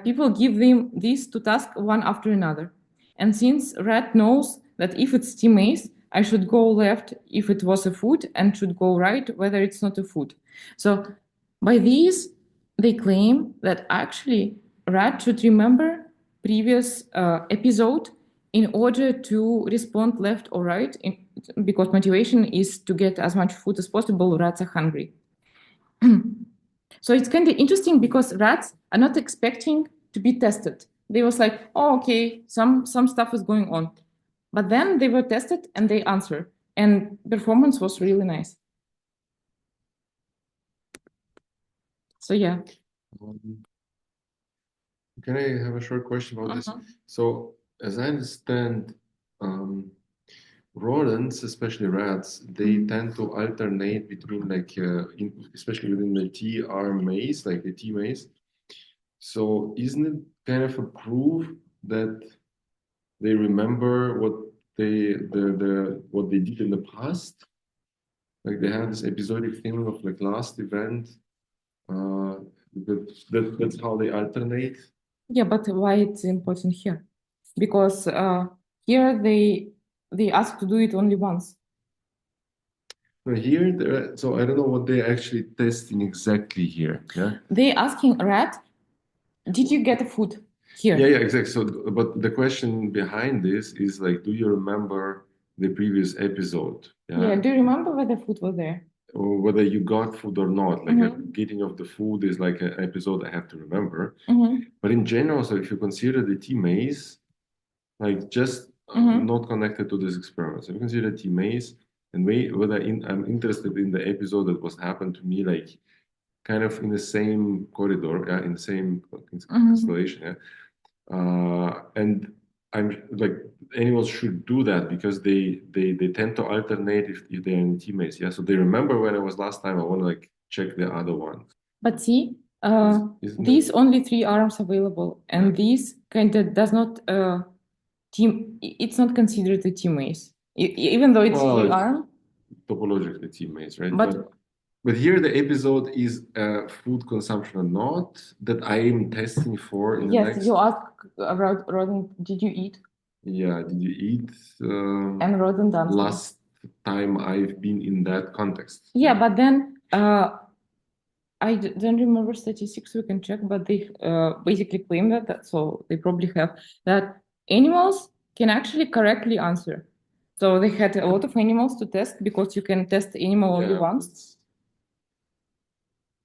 people give them these 2 tasks one after another. And since rat knows that if it's T maze, I should go left if it was a food and should go right whether it's not a food. So by these, they claim that actually rat should remember previous episode in order to respond left or right, because motivation is to get as much food as possible. Rats are hungry. So it's kind of interesting because rats are not expecting to be tested. They was like, oh, okay, some stuff is going on. But then they were tested and they answered. And performance was really nice. So yeah. Can I have a short question about this? So as I understand, rodents, especially rats, they tend to alternate between especially within the T-arm maze, like the T maze. So isn't it kind of a proof that they remember what they did in the past? Like they have this episodic thing of like last event. That's how they alternate. Yeah, but why it's important here? Because here they ask to do it only once. Here, so I don't know what they're actually testing exactly here. Yeah, they asking rat, did you get food here? Yeah, exactly. So, but the question behind this is like, do you remember the previous episode? Yeah, do you remember whether food was there? Or whether you got food or not. Like getting of the food is like an episode I have to remember. But in general, so if you consider the T maze, like just not connected to this experiment. So if you consider T maze, and whether I'm interested in the episode that was happened to me, like kind of in the same corridor, yeah, in the same constellation, yeah. And I'm like animals should do that because they tend to alternate if they're in teammates. Yeah, so they remember when it was last time. I want to like check the other one. But see, these only 3 arms available, and these kind of does not team. It's not considered a teammates, even though it's 3 arm. Topologically teammates, right? But here the episode is food consumption or not that I am testing for in the next. Yes, you ask about rodent. Did you eat? Yeah, did you eat? And rodent answer. Last time I've been in that context. Yeah, but then I don't remember statistics. We can check, but they basically claim that so they probably have that animals can actually correctly answer. So they had a lot of animals to test because you can test animal only once.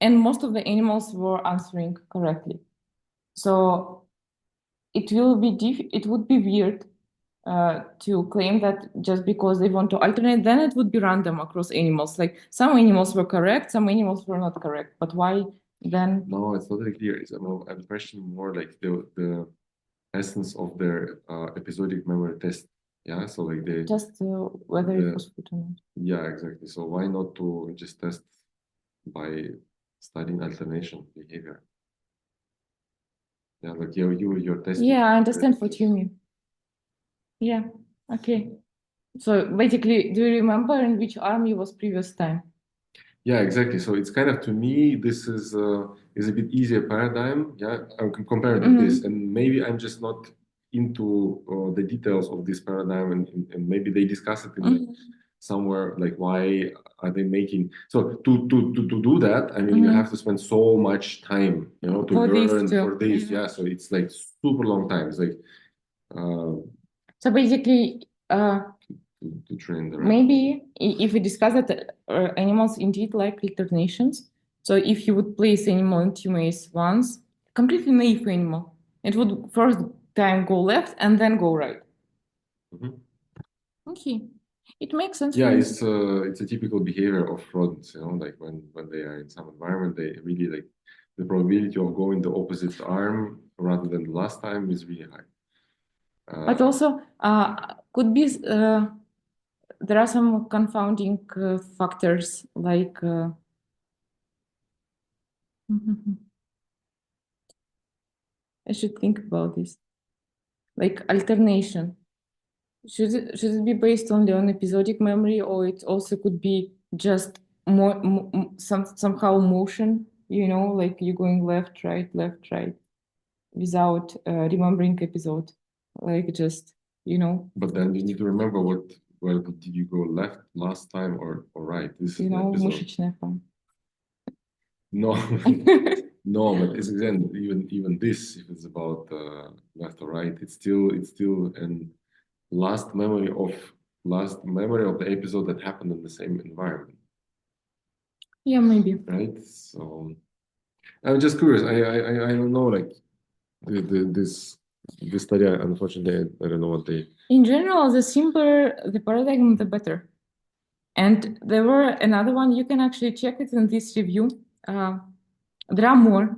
And most of the animals were answering correctly. So it would be weird to claim that just because they want to alternate, then it would be random across animals. Like some animals were correct, some animals were not correct. But why then? No, it's not really clear. I'm questioning more like the essence of their episodic memory test. Yeah, so like they just whether it was food or not. Yeah, exactly. So why not to just test by studying alternation behavior? Yeah, like you're testing. Yeah, I understand what you mean. Yeah, okay. So basically, do you remember in which arm you was previous time? Yeah, exactly. So it's kind of, to me, this is a bit easier paradigm. Yeah, compared to this, and maybe I'm just not into the details of this paradigm, and maybe they discuss it in somewhere, like why are they making so to do that. I mean, you have to spend so much time, you know, to learn for this. Yeah, so it's like super long time. It's like so basically to train the maybe if we discuss that animals indeed like alternations. So if you would place animal in two maze once, completely naive animal, it would first time go left and then go right. Okay, it makes sense. Yeah, it's a typical behavior of rodents, you know, like when they are in some environment, they really like the probability of going the opposite arm rather than the last time is really high. But also could be there are some confounding factors like I should think about this, like alternation. Should it be based only on episodic memory, or it also could be just somehow motion, you know, like you're going left, right, without remembering episode, like just, you know. But then you need to remember where did you go left last time or right? This you is know, an episode. мышечная память. No. No, but it's again even this, if it's about left or right, it's still an last memory of the episode that happened in the same environment, Yeah, maybe. right? So I'm just curious. I don't know, like this study. Unfortunately, I don't know what they. In general, the simpler the paradigm, the better. And there were another one. You can actually check it in this review. There are more.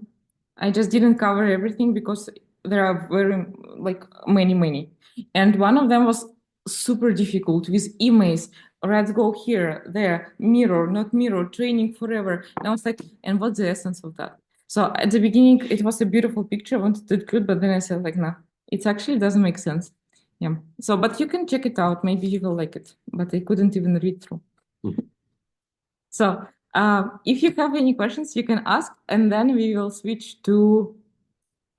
I just didn't cover everything because there are very like many. And one of them was super difficult with emails. Let's go here, there, mirror, not mirror, training forever. And I was like, and what's the essence of that? So at the beginning, it was a beautiful picture. I wanted to include, but then I said like, nah, it actually doesn't make sense. Yeah. So, but you can check it out. Maybe you will like it. But I couldn't even read through. So if you have any questions, you can ask, and then we will switch to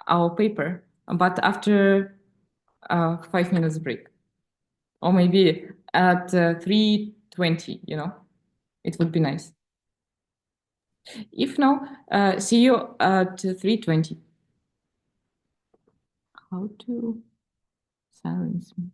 our paper, but after 5 minutes break, or maybe at 3:20, it would be nice. If no, see you at 3:20. How to silence me?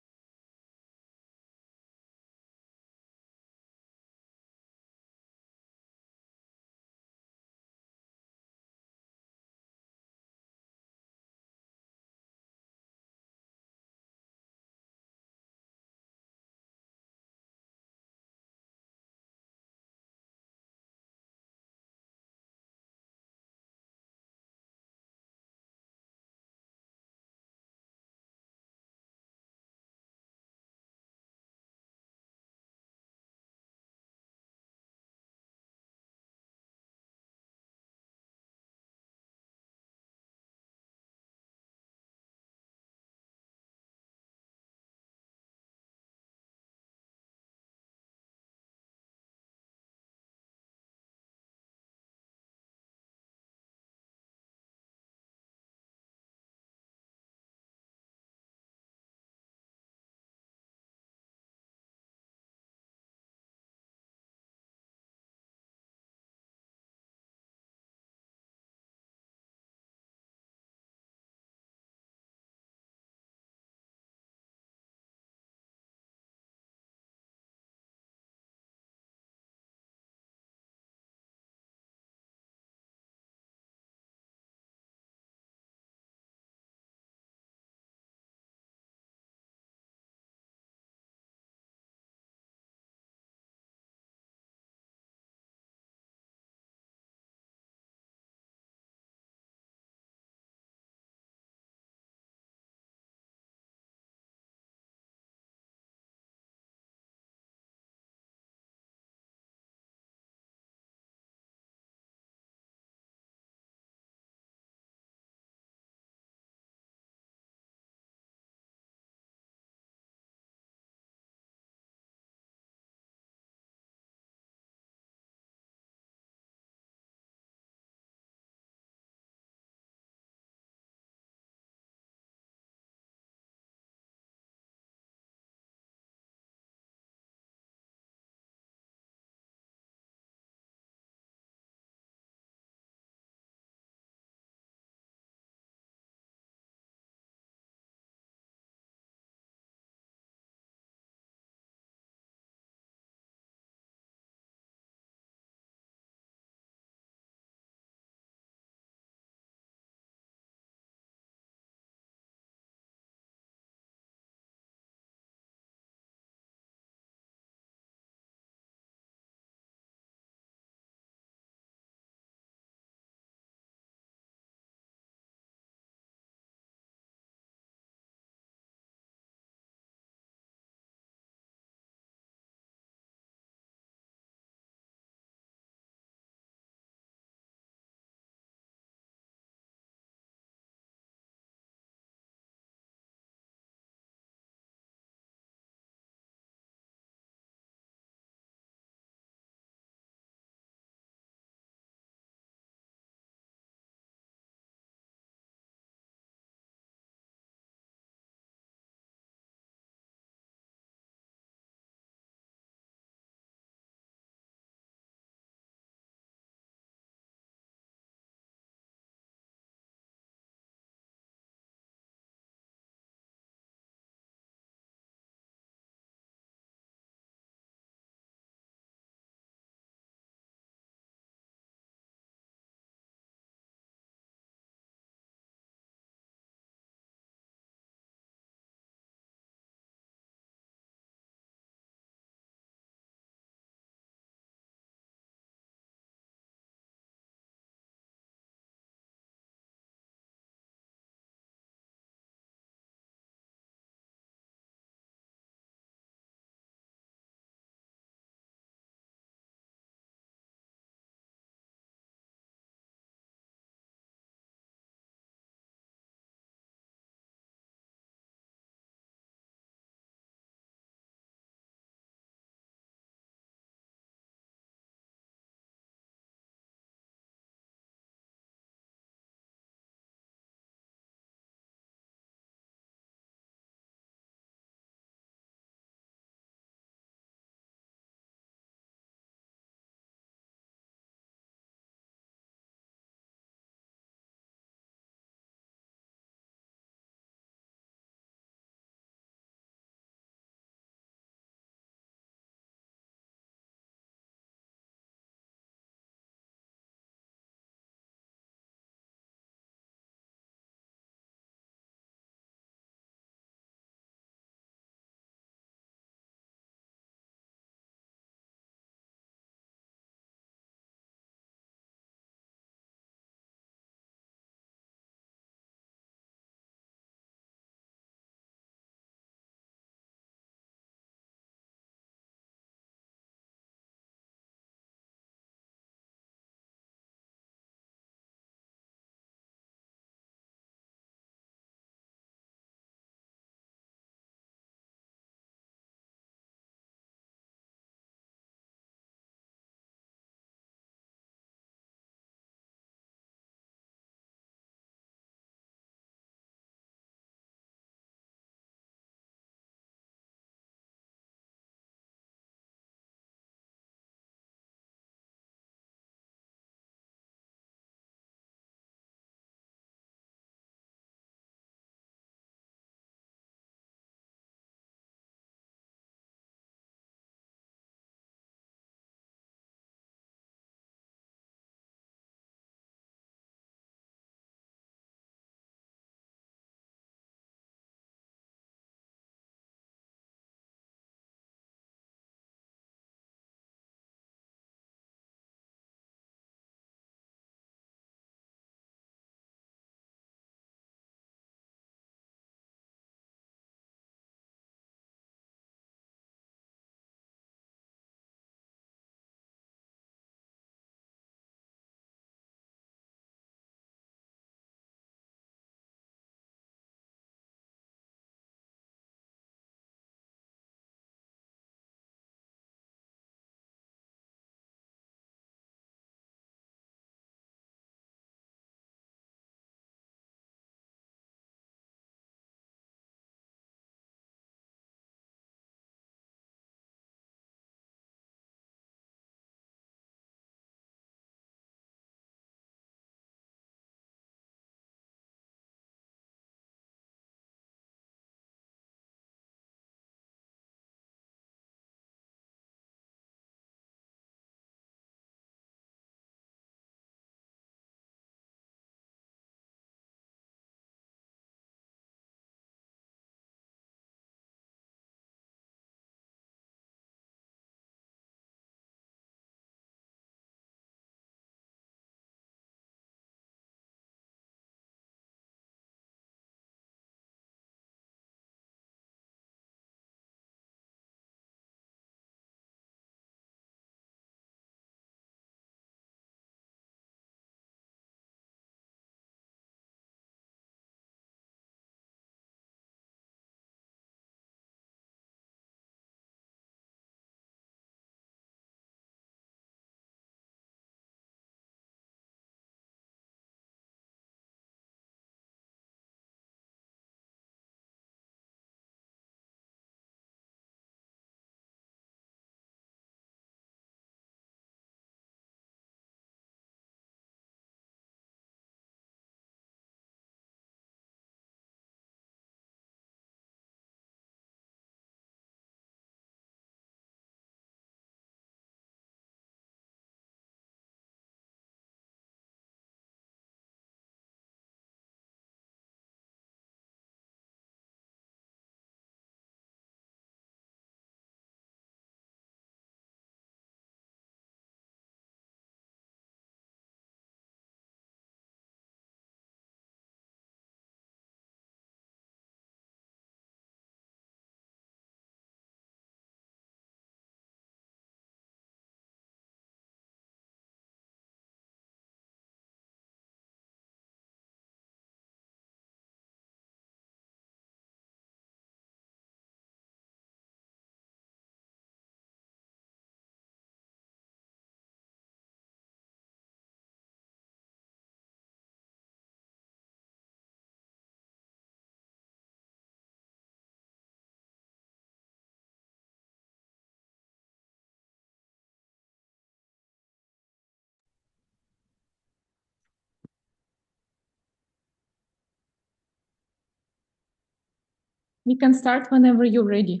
You can start whenever you're ready.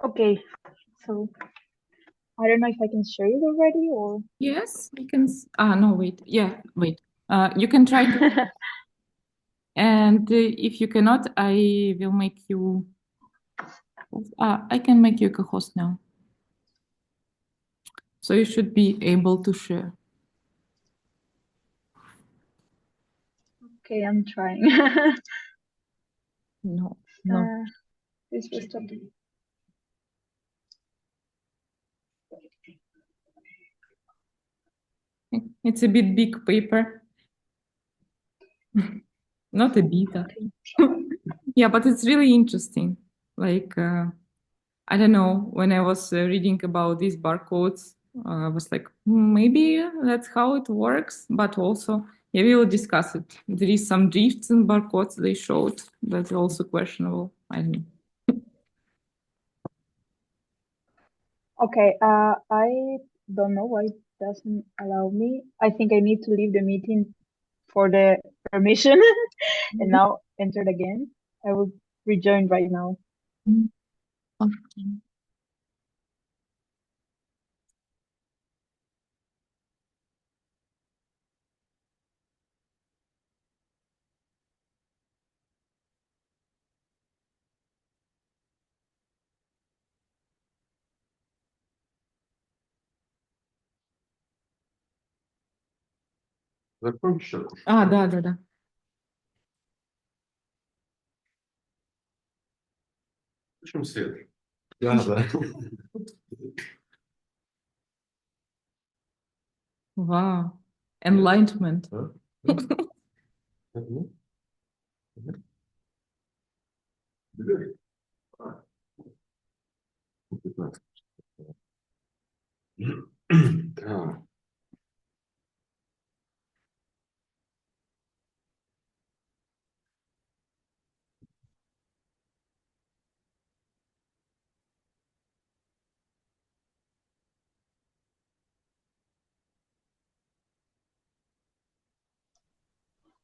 Okay, so I don't know if I can share it already or. Yes, you can. No, wait. Yeah, wait. You can try to. And if you cannot, I will make you. I can make you a co-host now. So you should be able to share. Okay, I'm trying. No. This was stop. It's a bit big paper. Not a beta. Yeah, but it's really interesting. Like, I don't know, when I was reading about these barcodes, I was like, maybe that's how it works. But also, yeah, we will discuss it. There is some drifts in barcodes they showed that's also questionable. I don't know. Okay, I don't know why it doesn't allow me. I think I need to leave the meeting for the permission and now entered again. I will rejoin right now. Okay. Закончил. Да. Включим свет. Да. Wow. Enlightenment. Да.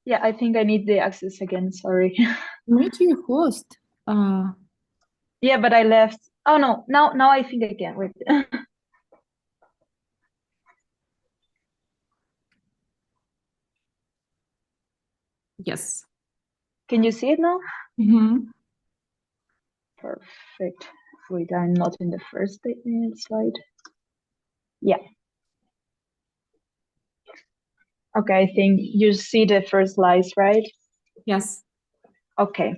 Yeah, I think I need the access again. Sorry. Meet your host. Yeah, but I left. Oh no, now I think I can. Wait. Yes. Can you see it now? Mm-hmm. Perfect. Wait, I'm not in the first slide. Yeah. Okay, I think you see the first slides, right? Yes. Okay.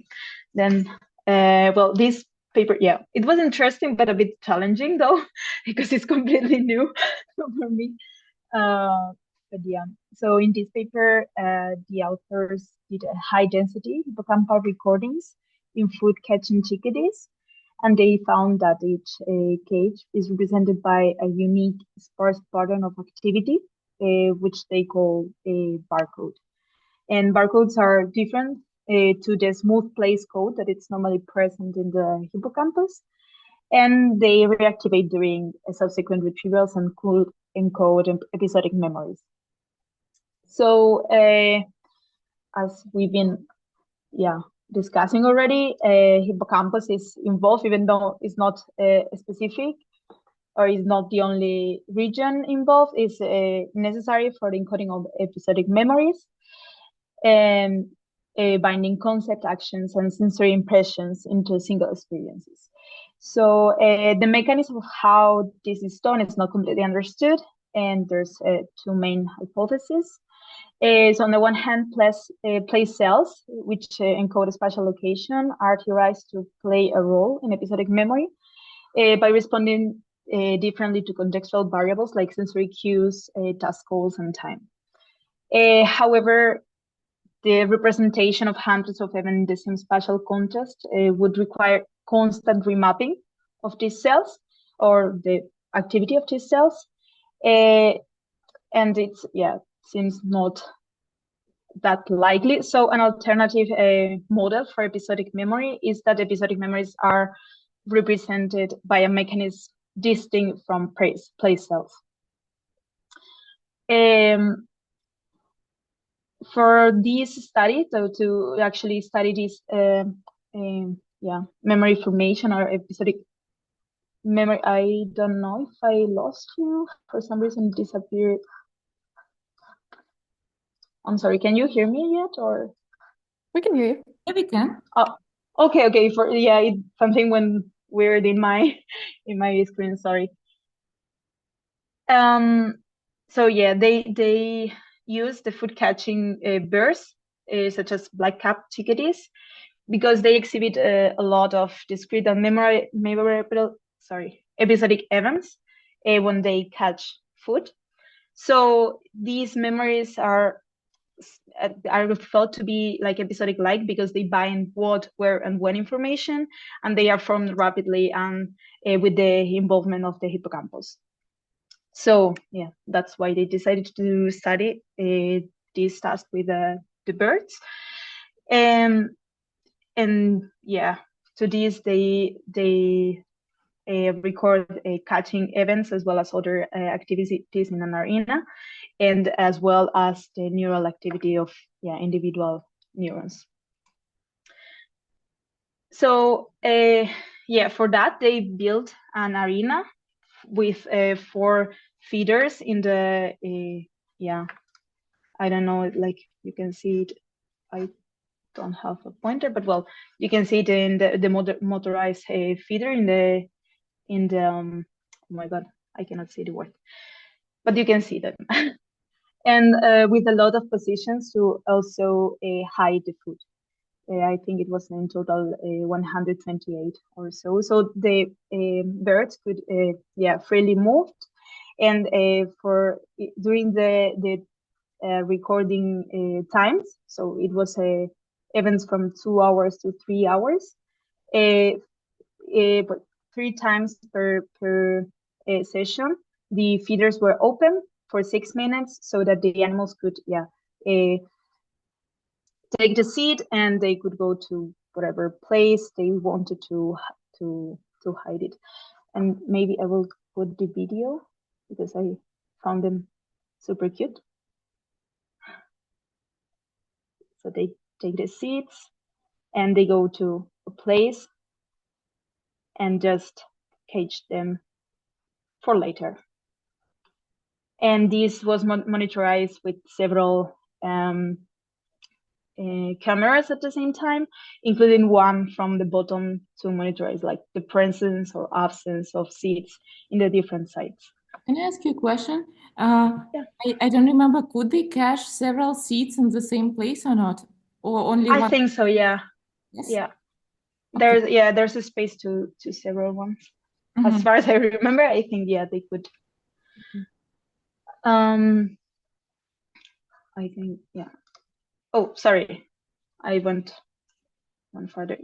Then, well, this paper, yeah, it was interesting, but a bit challenging though, because it's completely new for me. But yeah, so in this paper, the authors did a high density hippocampal recordings in food catching chickadees, and they found that each cage is represented by a unique sparse pattern of activity, which they call a barcode. And barcodes are different to the smooth place code that it's normally present in the hippocampus, and they reactivate during subsequent retrievals and could encode episodic memories. So as we've been discussing already, hippocampus is involved, even though it's not specific or is not the only region involved, is necessary for the encoding of episodic memories and binding concept, actions, and sensory impressions into single experiences. So the mechanism of how this is done is not completely understood, and there's two main hypotheses. So on the one hand, place cells, which encode a spatial location, are theorized to play a role in episodic memory by responding differently to contextual variables like sensory cues, task goals, and time. However, the representation of hundreds of events in the same spatial context would require constant remapping of these cells or the activity of these cells. And it seems not that likely. So an alternative model for episodic memory is that episodic memories are represented by a mechanism distinct from place cells. for this study, so to actually study this memory formation or episodic memory, I don't know if I lost you. For some reason it disappeared. I'm sorry, can you hear me yet, or? We can hear you. Yeah, we can. Oh, okay. Something went weird in my screen, sorry. So yeah, they use the food catching birds, such as black-capped chickadees, because they exhibit a lot of discrete and memorable episodic events when they catch food. So these memories are thought to be like episodic-like because they bind what, where, and when information, and they are formed rapidly and with the involvement of the hippocampus. So yeah, that's why they decided to study this task with the birds. And yeah, to this they record catching events as well as other activities in an arena, and as well as the neural activity of individual neurons. So for that they built an arena with 4 feeders in the I don't know, like you can see it. I don't have a pointer, but well, you can see it in the motorized feeder in the oh my god, I cannot see the word, but you can see them. And with a lot of positions to also hide the food. I think it was in total 128 or so. So the birds could freely move, and during the recording times, so it was events from 2 hours to 3 hours, but 3 times per session, the feeders were open for 6 minutes so that the animals could take the seed, and they could go to whatever place they wanted to hide it. And maybe I will put the video because I found them super cute. So they take the seeds and they go to a place and just cage them for later. And this was monitored with several cameras at the same time, including one from the bottom to monitorize like the presence or absence of seeds in the different sites. Can I ask you a question? I don't remember, could they cache several seeds in the same place or not? Or only one? I think so, yeah. Yes? Yeah. Okay. There's a space to several ones. As far as I remember, I think they could. I think, oh, sorry, I went one further.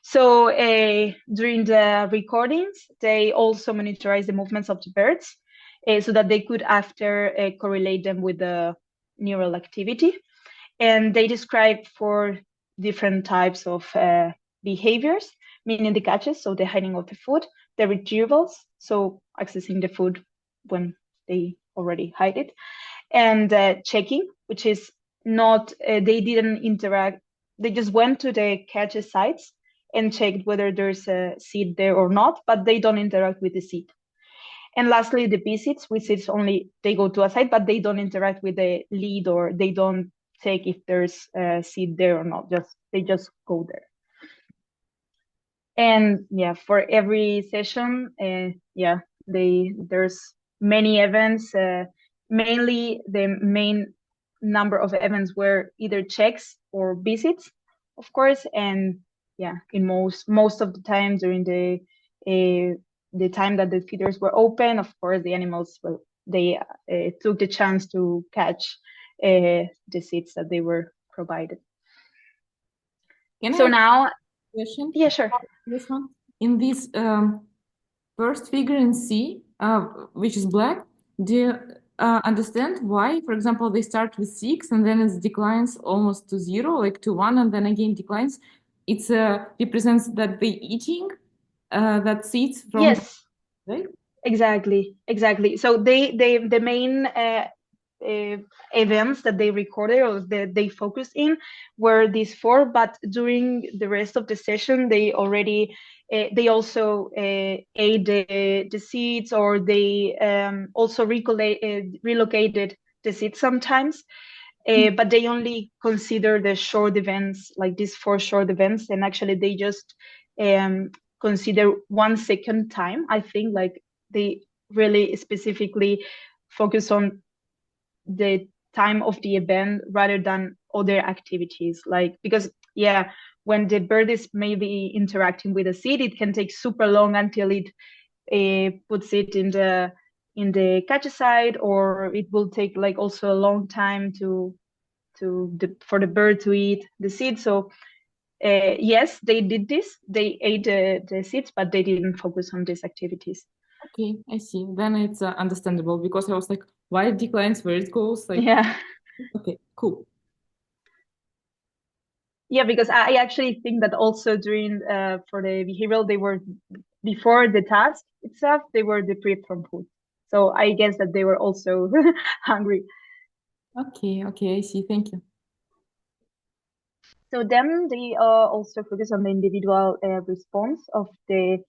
So during the recordings, they also monitorized the movements of the birds so that they could after correlate them with the neural activity. And they described 4 different types of behaviors, meaning the catches, so the hiding of the food, the retrievals, so accessing the food when they already hide it, and checking, which is not, they didn't interact, they just went to the catch sites and checked whether there's a seed there or not, but they don't interact with the seed. And lastly, the visits, which is only, they go to a site, but they don't interact with the lead, or they don't check if there's a seed there or not, they just go there. And for every session, there's many events, mainly the main number of events were either checks or visits, of course, and in most of the time during the time that the feeders were open, of course, the animals, they took the chance to catch the seeds that they were provided. So now, question? Yeah, sure. This one, in this first figure in C, which is black, do you understand why, for example, they start with 6 and then it declines almost to 0, like to 1, and then again declines? It represents that they eating that seeds from. Yes, right? exactly. So the main events that they recorded or that they focused in were these four, but during the rest of the session, they also ate the seeds, or they also relocated the seeds sometimes. But they only consider the short events, like these four short events, and actually they just consider 1 second time. I think like they really specifically focus on the time of the event rather than other activities, like, because when the bird is maybe interacting with a seed, it can take super long until it puts it in the catch site, or it will take like also a long time for the bird to eat the seed. So yes, they did this, they ate the seeds, but they didn't focus on these activities. Okay, I see. Then it's understandable, because I was like, why it declines where it goes? Like, Yeah. okay, cool. Yeah, because I actually think that also during for the behavioral, they were, before the task itself, they were deprived from food. So I guess that they were also hungry. Okay, I see. Thank you. So then they also focus on the individual response of the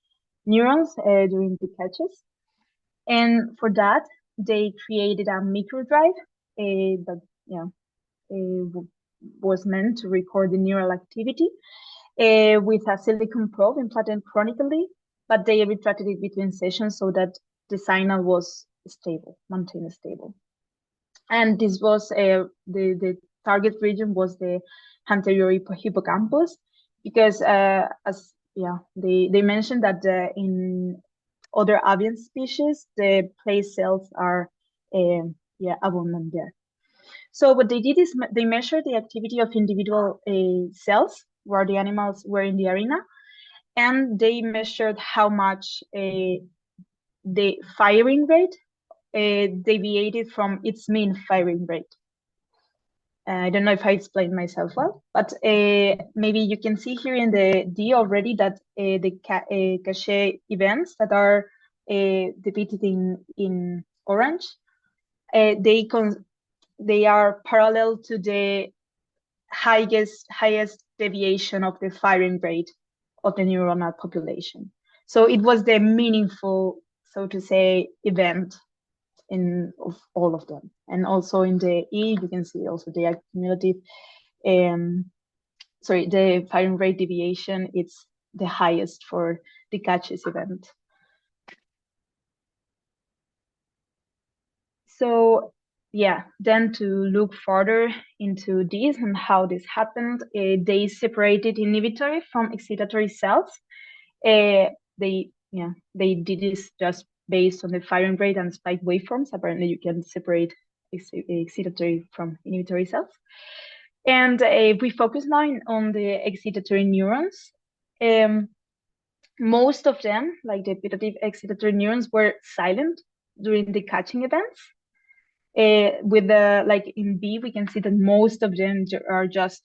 neurons during the catches. And for that, they created a microdrive that was meant to record the neural activity with a silicon probe implanted chronically, but they retracted it between sessions so that the signal was stable, maintained stable. And this was the target region was the anterior hippocampus, because they mentioned that in other avian species, the place cells are abundant there. So what they did is they measured the activity of individual cells where the animals were in the arena, and they measured how much the firing rate deviated from its mean firing rate. I don't know if I explained myself well, but maybe you can see here in the D already that the cache events that are depicted in orange, they are parallel to the highest deviation of the firing rate of the neuronal population. So it was the meaningful, so to say, event of all of them. And also in the E, you can see also the accumulative, the firing rate deviation, it's the highest for the catches event. So then to look further into this and how this happened, they separated inhibitory from excitatory cells. They did this just based on the firing rate and spike waveforms. Apparently, you can separate excitatory from inhibitory cells. And we focus now on the excitatory neurons. Most of them, like the putative excitatory neurons, were silent during the catching events. With like in B, we can see that most of them are just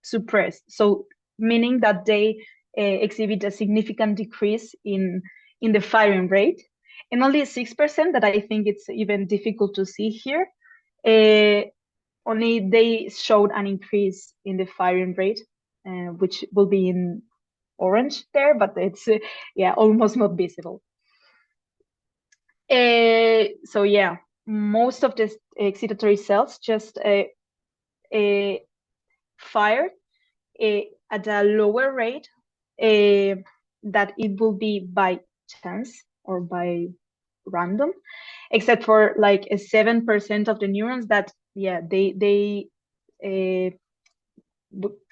suppressed. So meaning that they exhibit a significant decrease in the firing rate, and only 6% that I think it's even difficult to see here. Only they showed an increase in the firing rate, which will be in orange there, but it's almost not visible. So most of the excitatory cells just fire at a lower rate that it will be by chance or by random, except for like 7% of the neurons that they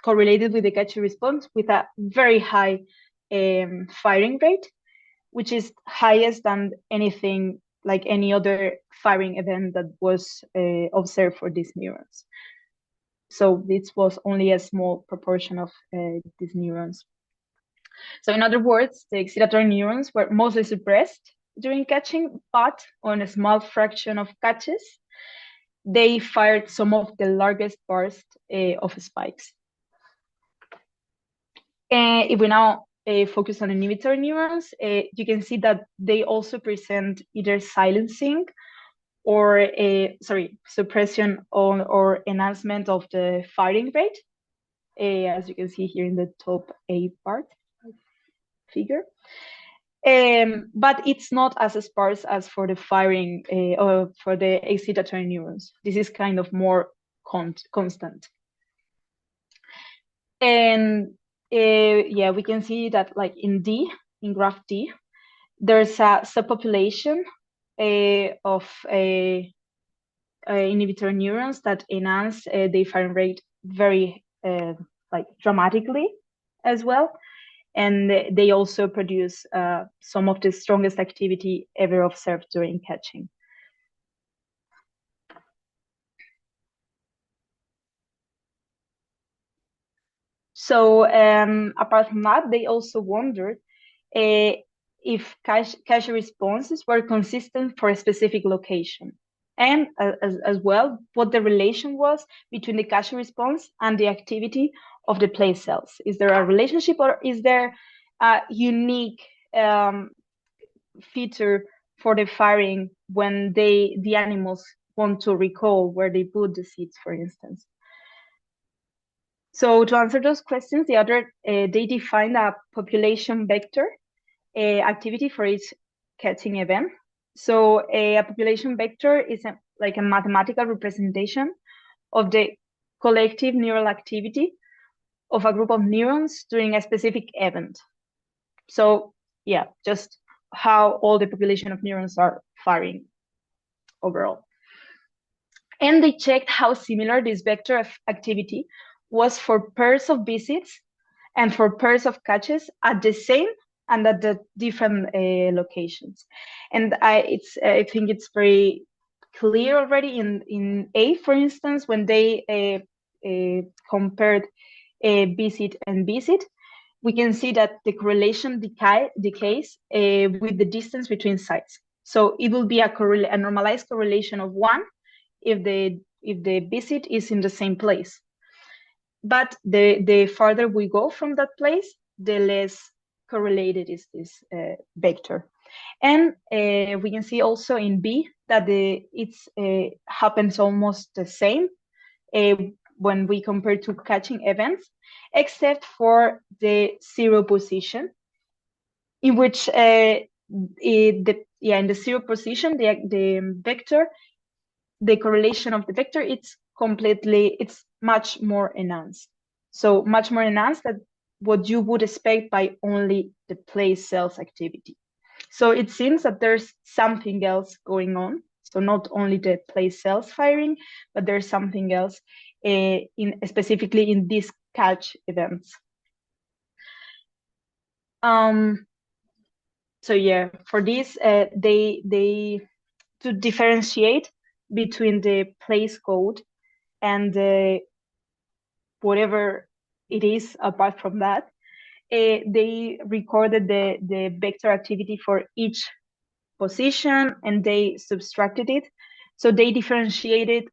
correlated with the catchy response with a very high firing rate, which is highest than anything like any other firing event that was observed for these neurons. So this was only a small proportion of these neurons. So in other words, the excitatory neurons were mostly suppressed during catching, but on a small fraction of catches, they fired some of the largest bursts of spikes. And if we now focus on inhibitory neurons, you can see that they also present either silencing or suppression on or enhancement of the firing rate, as you can see here in the top A part figure. But it's not as sparse as for the firing or for the excitatory neurons. This is kind of more constant. And yeah, we can see that like in graph D, there's a subpopulation of inhibitory neurons that enhance the firing rate very like dramatically as well. And they also produce some of the strongest activity ever observed during catching. So apart from that, they also wondered if cache responses were consistent for a specific location. And as well, what the relation was between the cache response and the activity of the place cells. Is there a relationship, or is there a unique feature for the firing when the animals want to recall where they put the seeds, for instance? So to answer those questions, they defined a population vector activity for each catching event. So a population vector is like a mathematical representation of the collective neural activity of a group of neurons during a specific event. So yeah, just how all the population of neurons are firing overall. And they checked how similar this vector of activity was for pairs of visits and for pairs of catches at the same and at the different locations. And I think it's very clear already in A, for instance, when they compared visit and visit, we can see that the correlation decays with the distance between sites. So it will be a normalized correlation of 1 if the visit is in the same place. But the farther we go from that place, the less correlated is this vector. And we can see also in B that it happens almost the same when we compare to catching events, except for the 0 position, in which in the 0 position, the vector, the correlation of the vector, it's much more enhanced. So much more enhanced than what you would expect by only the place cells activity. So it seems that there's something else going on. So not only the place cells firing, but there's something else specifically in these catch events. So yeah, for this, they to differentiate between the place code and whatever it is apart from that, they recorded the vector activity for each position and they subtracted it. So they differentiated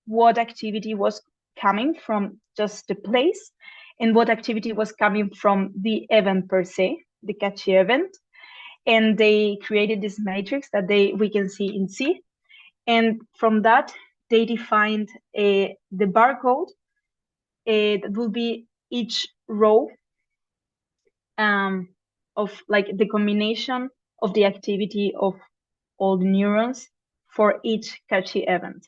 what activity was coming from just the place and what activity was coming from the event per se, the catchy event. And they created this matrix that we can see in C. And from that, they defined the barcode that will be each row of like the combination of the activity of all the neurons for each catchy event.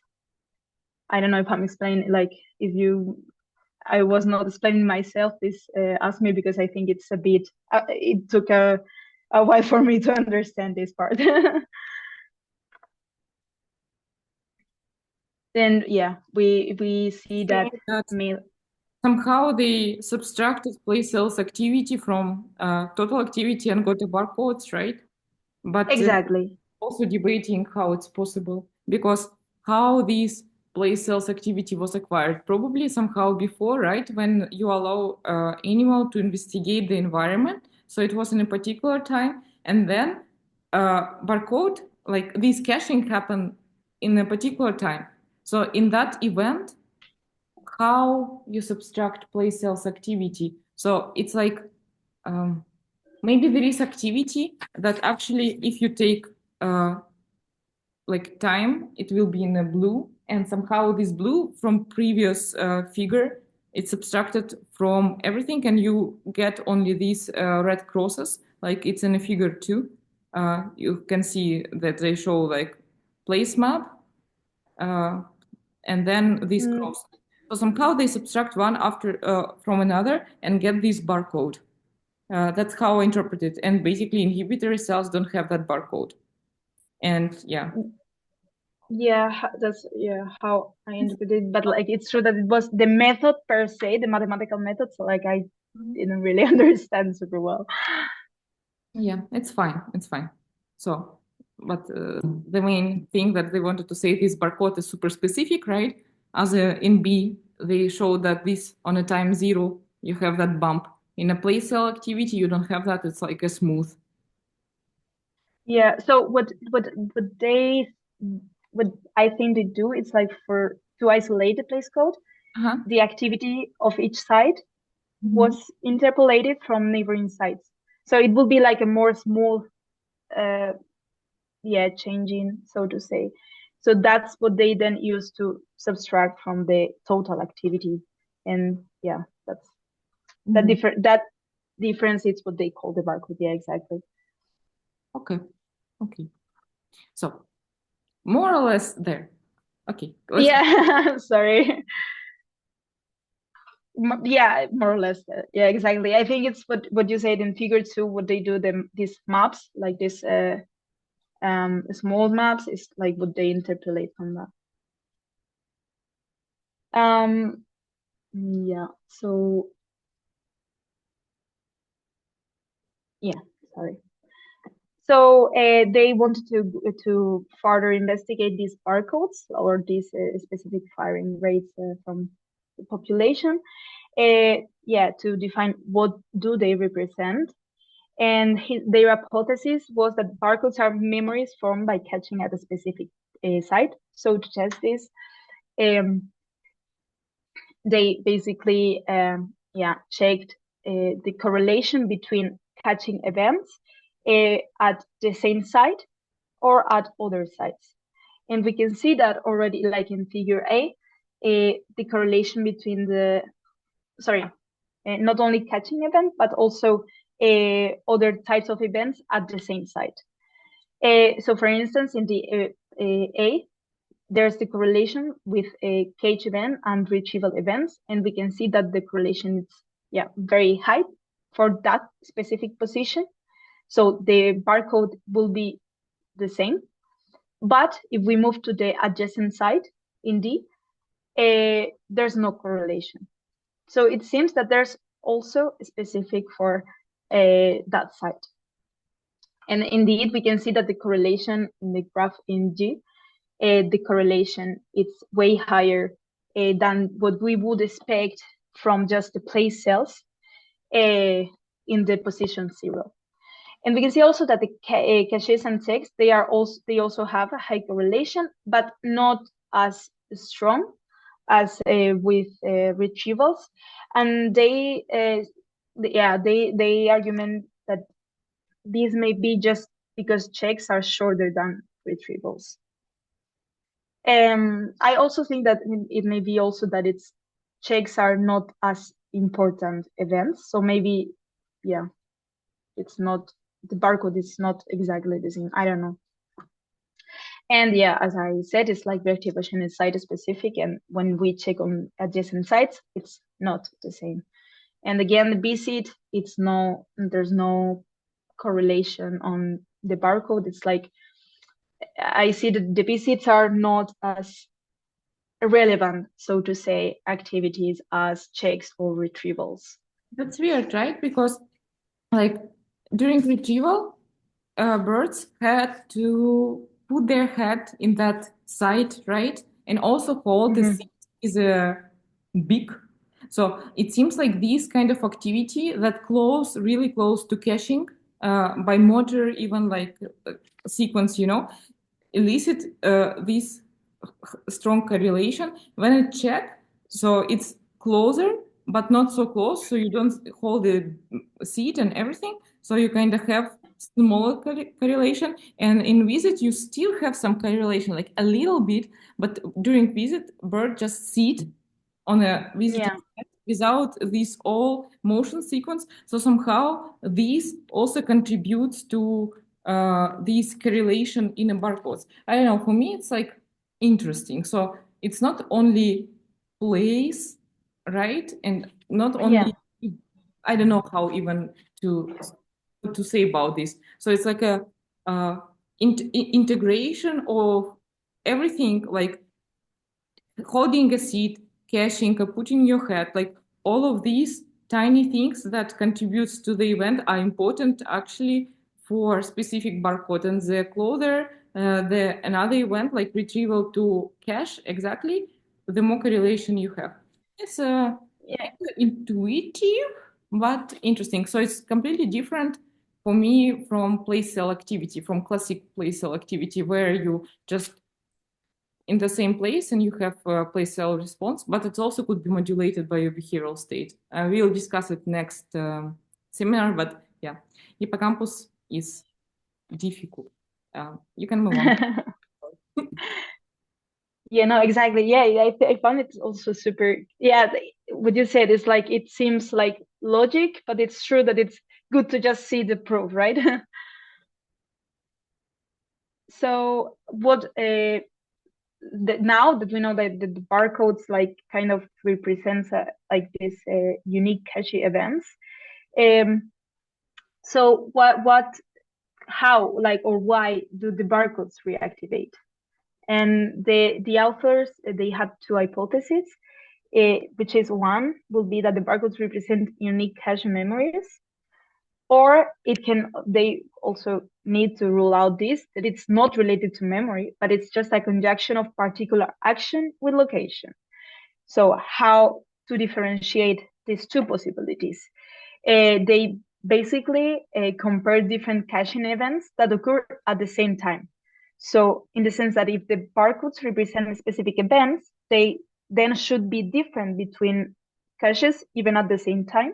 I don't know if I'm explaining, like I was not explaining myself, please ask me, because I think it's a bit, it took a while for me to understand this part. Then yeah, we see that somehow they subtracted place cells activity from total activity and got the barcodes, right? But exactly. Also debating how it's possible, because how these place cells activity was acquired, probably somehow before, right? When you allow animal to investigate the environment. So it was in a particular time, and then barcode, like this caching happened in a particular time. So in that event, how you subtract place cells activity. So it's like maybe there is activity that actually, if you take like time, it will be in a blue, and somehow this blue from previous figure, it's subtracted from everything, and you get only these red crosses, like it's in a figure 2. You can see that they show like place map, and then this cross. So somehow they subtract one after from another and get this barcode. That's how I interpret it. And basically inhibitory cells don't have that barcode. And yeah. Yeah, that's how I interpret it. But like it's true that it was the method per se, the mathematical method. So like I didn't really understand super well. Yeah, it's fine. It's fine. So, but the main thing that they wanted to say, this barcode is super specific, right? As in B, they show that this on a time 0, you have that bump. In a place cell activity, you don't have that. It's like a smooth. Yeah. So what I think they do, it's like to isolate the place code, the activity of each site was interpolated from neighboring sites. So it will be like a more smooth, changing, so to say. So that's what they then use to subtract from the total activity. And yeah, that's that difference is what they call the barcode. Yeah, exactly. Okay. So more or less there. Okay. Yeah, sorry. Yeah, more or less. Yeah, exactly. I think it's what you said in figure 2, what they do, these maps, like this small maps, is like what they interpolate from that. Yeah, so yeah, sorry. So they wanted to further investigate these barcodes or these specific firing rates from the population. To define what do they represent. And their hypothesis was that barcodes are memories formed by catching at a specific site. So to test this, they basically checked the correlation between catching events at the same site or at other sites. And we can see that already, like in figure A, the correlation between not only catching event, but also other types of events at the same site. So for instance, in the A, there's the correlation with a catch event and retrieval events, and we can see that the correlation is very high for that specific position. So the barcode will be the same. But if we move to the adjacent site in D, there's no correlation. So it seems that there's also specific for that site. And indeed, we can see that the correlation in the graph in G, the correlation is way higher than what we would expect from just the place cells in the position 0. And we can see also that the caches and checks, they also have a high correlation, but not as strong as with retrievals. And they argument that these may be just because checks are shorter than retrievals. I also think that it may be also that checks are not as important events. So maybe, it's not, the barcode is not exactly the same. I don't know. And as I said, it's like reactivation is site specific, and when we check on adjacent sites, it's not the same. And again, the BSEED, there's no correlation on the barcode. It's like, I see that the BSEEDs are not as relevant, so to say, activities as checks or retrievals. That's weird, right? Because like during retrieval, birds had to put their head in that site, right? And also hold the seat is a beak. So it seems like this kind of activity that really close to caching by motor, even like sequence, elicit this strong correlation. When I check, so it's closer, but not so close. So you don't hold the seat and everything. So you kind of have smaller correlation, and in visit you still have some correlation, like a little bit, but during visit bird just sit on a visiting pet without this all motion sequence. So somehow this also contributes to this correlation in a barcodes. I don't know, for me it's like interesting. So it's not only place, right? And not only, I don't know how even to say about this. So it's like a integration of everything, like holding a seat, caching, putting your head, like all of these tiny things that contributes to the event are important actually for specific barcode. And the closer the another event like retrieval to cache exactly, the more correlation you have. It's intuitive but interesting. So it's completely different for me from place cell activity, from classic place cell activity, where you just in the same place and you have a place cell response, but it also could be modulated by your behavioral state. We'll discuss it next seminar, but yeah, hippocampus is difficult. You can move on. Yeah, no, exactly. Yeah, I found it also super. Yeah, what you said is like it seems like logic, but it's true that it's good to just see the proof, right? So what? Now that we know that the barcodes like kind of represents like this unique cache events. So how, like, or why do the barcodes reactivate? And the authors, they had two hypotheses, which is one will be that the barcodes represent unique cache memories, or they also need to rule out this, that it's not related to memory, but it's just a conjunction of particular action with location. So how to differentiate these two possibilities? They basically compare different caching events that occur at the same time. So in the sense that if the barcodes represent specific events, they then should be different between caches even at the same time.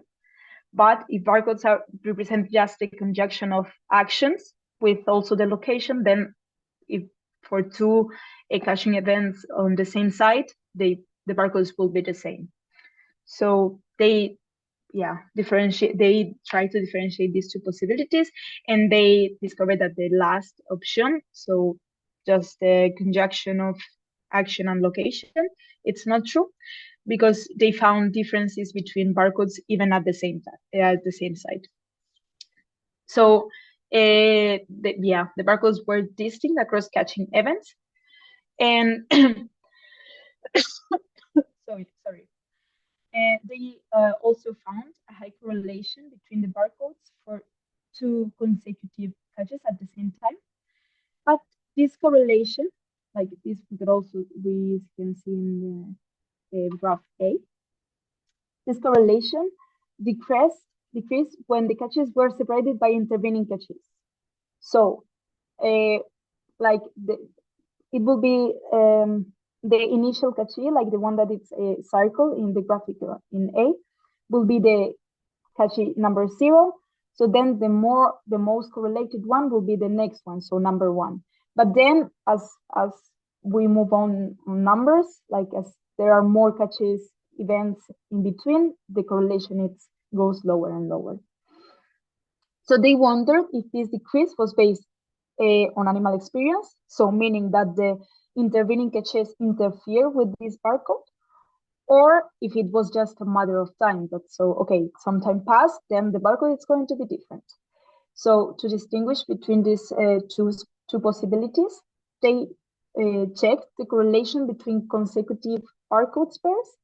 But if barcodes represent just a conjunction of actions with also the location, then if for two caching events on the same site, the barcodes will be the same. So they try to differentiate these two possibilities, and they discovered that the last option, so just the conjunction of action and location, it's not true, because they found differences between barcodes even at the same site. So the barcodes were distinct across catching events, and sorry. They also found a high correlation between the barcodes for two consecutive catches at the same time. But this correlation, like this, we can see in the graph A. This correlation decreased when the catches were separated by intervening catches. So, it will be the initial cache, like the one that is a circle in the graphic in A, will be the cache number 0. So then the most correlated one will be the next one, so number 1. But then as we move on numbers, like as there are more caches events in between, the correlation goes lower and lower. So they wondered if this decrease was based on animal experience, so meaning that the intervening caches interfere with this barcode, or if it was just a matter of time. But so, okay, some time passed, then the barcode is going to be different. So to distinguish between these two possibilities, they checked the correlation between consecutive barcode pairs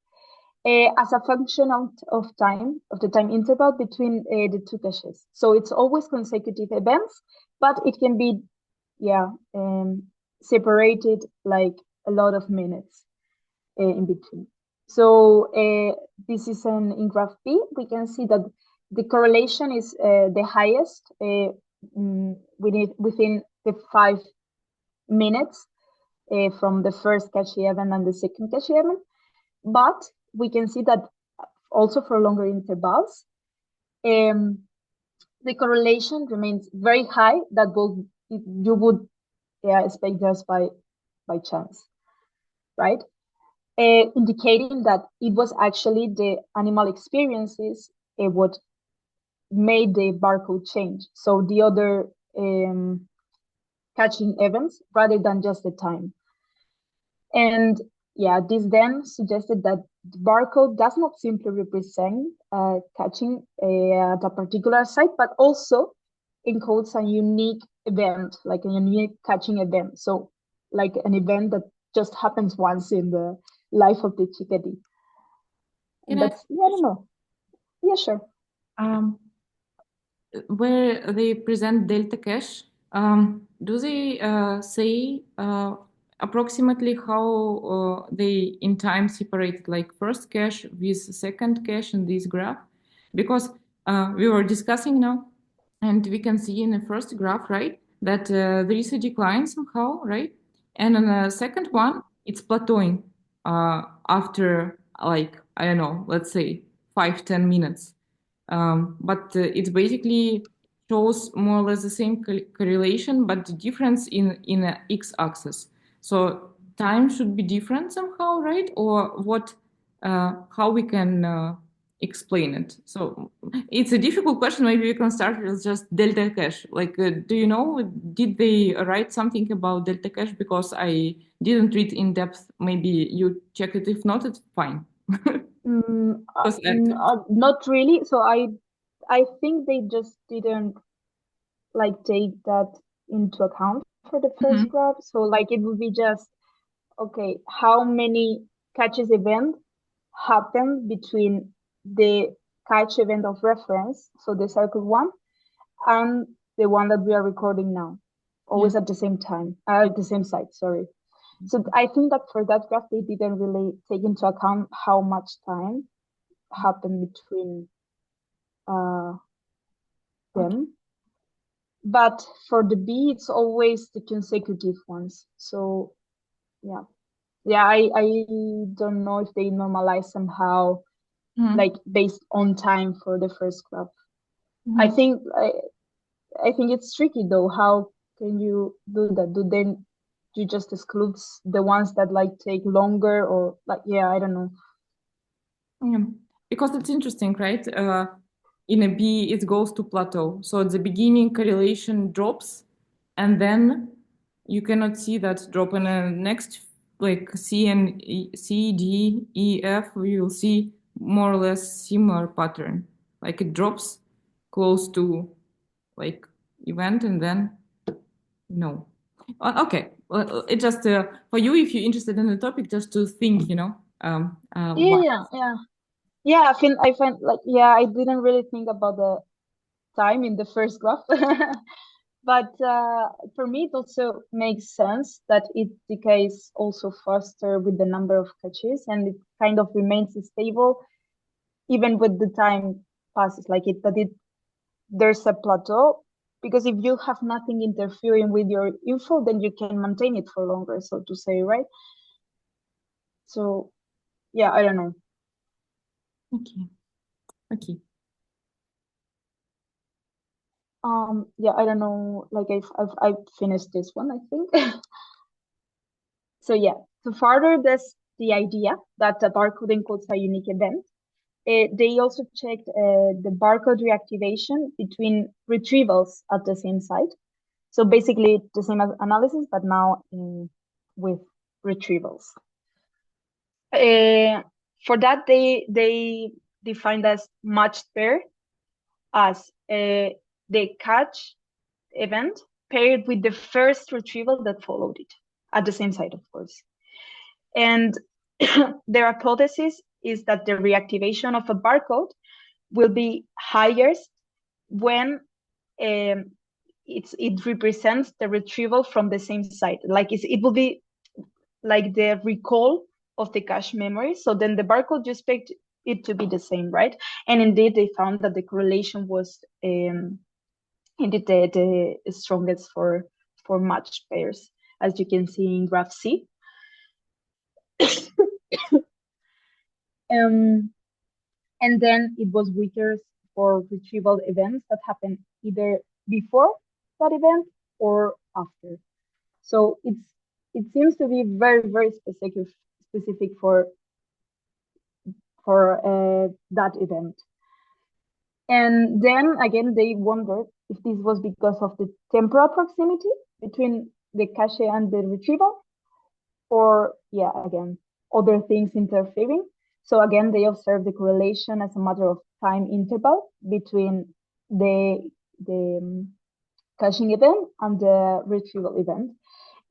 as a function of the time interval between the two caches. So it's always consecutive events, but it can be separated like a lot of minutes in between. So this is in graph B. We can see that the correlation is the highest within the 5 minutes from the first cache event and the second cache event. But we can see that also for longer intervals, the correlation remains very high that you would expect just by chance, right? Indicating that it was actually the animal experiences what made the barcode change. So the other catching events rather than just the time. And yeah, this then suggested that the barcode does not simply represent catching at a particular site, but also encodes a unique event, like a unique catching event. So like an event that just happens once in the life of the chickadee. And that's, I don't know. Yeah, sure. Where they present delta cache, do they say approximately how they in time separated, like first cache with second cache in this graph? Because we were discussing now, and we can see in the first graph, right, that there is a decline somehow, right? And on the second one, it's plateauing after, like, I don't know, let's say 5-10 minutes. But it basically shows more or less the same correlation, but the difference in a x-axis. So time should be different somehow, right? Or what? How we can explain it? So it's a difficult question. Maybe we can start with just delta cache. Like, do you know? Did they write something about delta cache? Because I didn't read in depth. Maybe you check it. If not, it's fine. Not really. So I think they just didn't like take that into account for the first graph. So like it would be just, okay, how many catches event happen between the catch event of reference, so the circle one, and the one that we are recording now, always at the same time, at the same site, sorry. So I think that for that graph, they didn't really take into account how much time happened between them. But for the B, it's always the consecutive ones. So yeah. Yeah, I don't know if they normalize somehow, like based on time for the first graph. I think it's tricky though. How can you do that? Then you just exclude the ones that like take longer, or like, yeah, I don't know. Yeah, because it's interesting, right? In a B, it goes to plateau. So at the beginning, correlation drops, and then you cannot see that drop in the next, like C, D, E, F, we will see more or less similar pattern. Like it drops close to like event, and then no. Okay, well, it just for you, if you're interested in the topic, just to think, Yeah, I find like, yeah, I didn't really think about the time in the first graph. But for me, it also makes sense that it decays also faster with the number of catches, and it kind of remains stable even with the time passes. Like there's a plateau, because if you have nothing interfering with your info, then you can maintain it for longer, so to say, right? So yeah, I don't know. Okay. Yeah, I don't know. Like I've finished this one, I think. So yeah, to further the idea that the barcode encodes a unique event, they also checked the barcode reactivation between retrievals at the same site. So basically the same analysis, but now with retrievals. For that, they defined as matched pair as the catch event paired with the first retrieval that followed it at the same site, of course. And their hypothesis is that the reactivation of a barcode will be highest when it represents the retrieval from the same site. Like it will be like the recall of the cache memory. So then the barcode, you expect it to be the same, right? And indeed, they found that the correlation was indeed the strongest for matched pairs, as you can see in graph C. And then it was weaker for retrieval events that happen either before that event or after. So it seems to be very, very specific for that event. And then again, they wondered if this was because of the temporal proximity between the cache and the retrieval, or again, other things interfering. So again, they observed the correlation as a matter of time interval between the caching event and the retrieval event.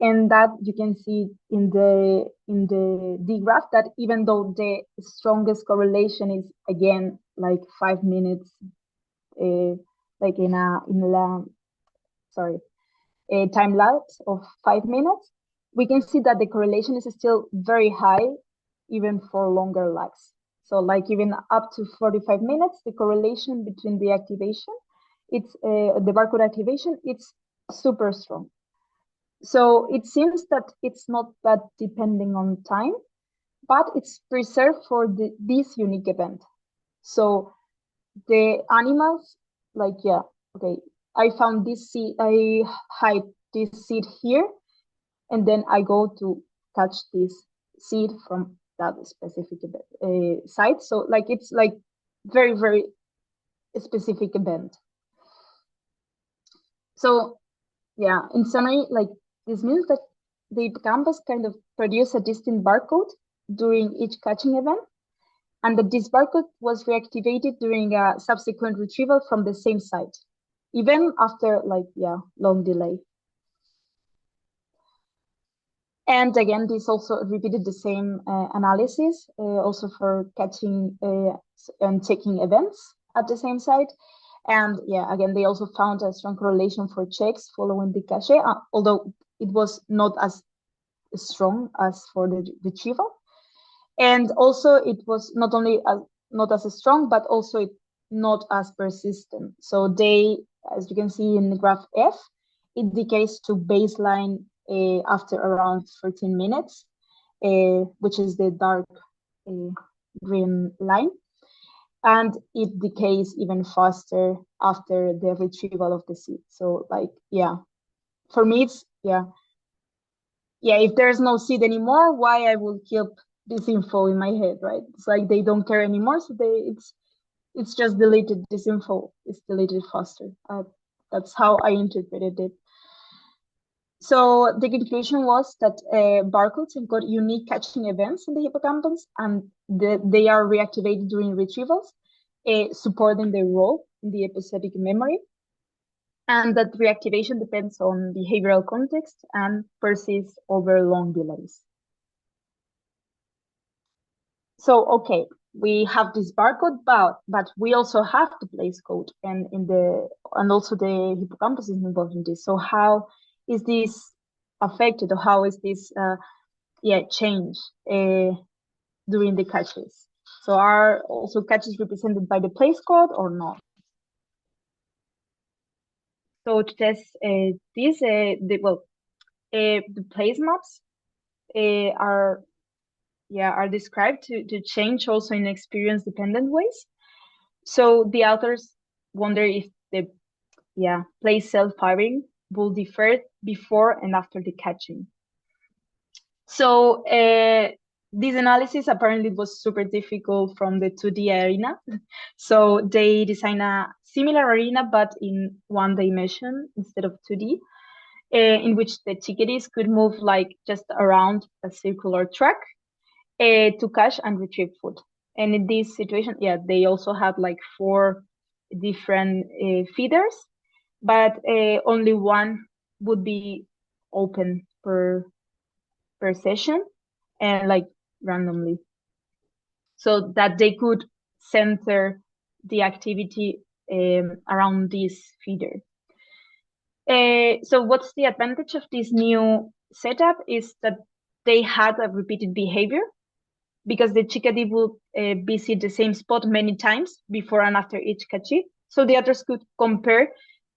And that you can see in the D graph that even though the strongest correlation is again like 5 minutes, like in a time lapse of 5 minutes, we can see that the correlation is still very high, even for longer lags. So like even up to 45 minutes, the correlation between the activation, the barcode activation, it's super strong. So it seems that it's not that depending on time, but it's preserved for this unique event. So the animals, like, I found this seed, I hide this seed here, and then I go to catch this seed from that specific site. So like it's like very, very specific event. So in summary, like this means that the hippocampus kind of produce a distinct barcode during each catching event, and that this barcode was reactivated during a subsequent retrieval from the same site, even after long delay. And again, this also repeated the same analysis, also for catching and taking events at the same site. And again, they also found a strong correlation for checks following the cache, although it was not as strong as for the retrieval. And also it was not only not as strong, but also not as persistent. So they, as you can see in the graph F, it decays to baseline after around 13 minutes, which is the dark green line. And it decays even faster after the retrieval of the seed. So for me, it's, if there's no seed anymore, why I will keep this info in my head, right? It's like they don't care anymore, so it's just deleted. This info is deleted faster. That's how I interpreted it. So the conclusion was that barcodes encode unique catching events in the hippocampus, and they are reactivated during retrievals, supporting their role in the episodic memory, and that reactivation depends on behavioral context and persists over long delays. So, okay, we have this barcode, but we also have the place code, and also the hippocampus is involved in this. So how is this affected, or how is this changed during the catches? So are also catches represented by the place code or not? So to test this, the place maps are described to change also in experience-dependent ways. So the authors wonder if the place self-firing will differ before and after the catching. So this analysis apparently was super difficult from the 2D arena. So they designed a similar arena, but in 1 dimension instead of 2D, in which the chickadees could move like just around a circular track to catch and retrieve food. And in this situation, they also had like 4 different feeders, but only one would be open per session and like randomly, so that they could center the activity around this feeder. So what's the advantage of this new setup is that they had a repeated behavior, because the chickadee would visit the same spot many times before and after each catchee. So the others could compare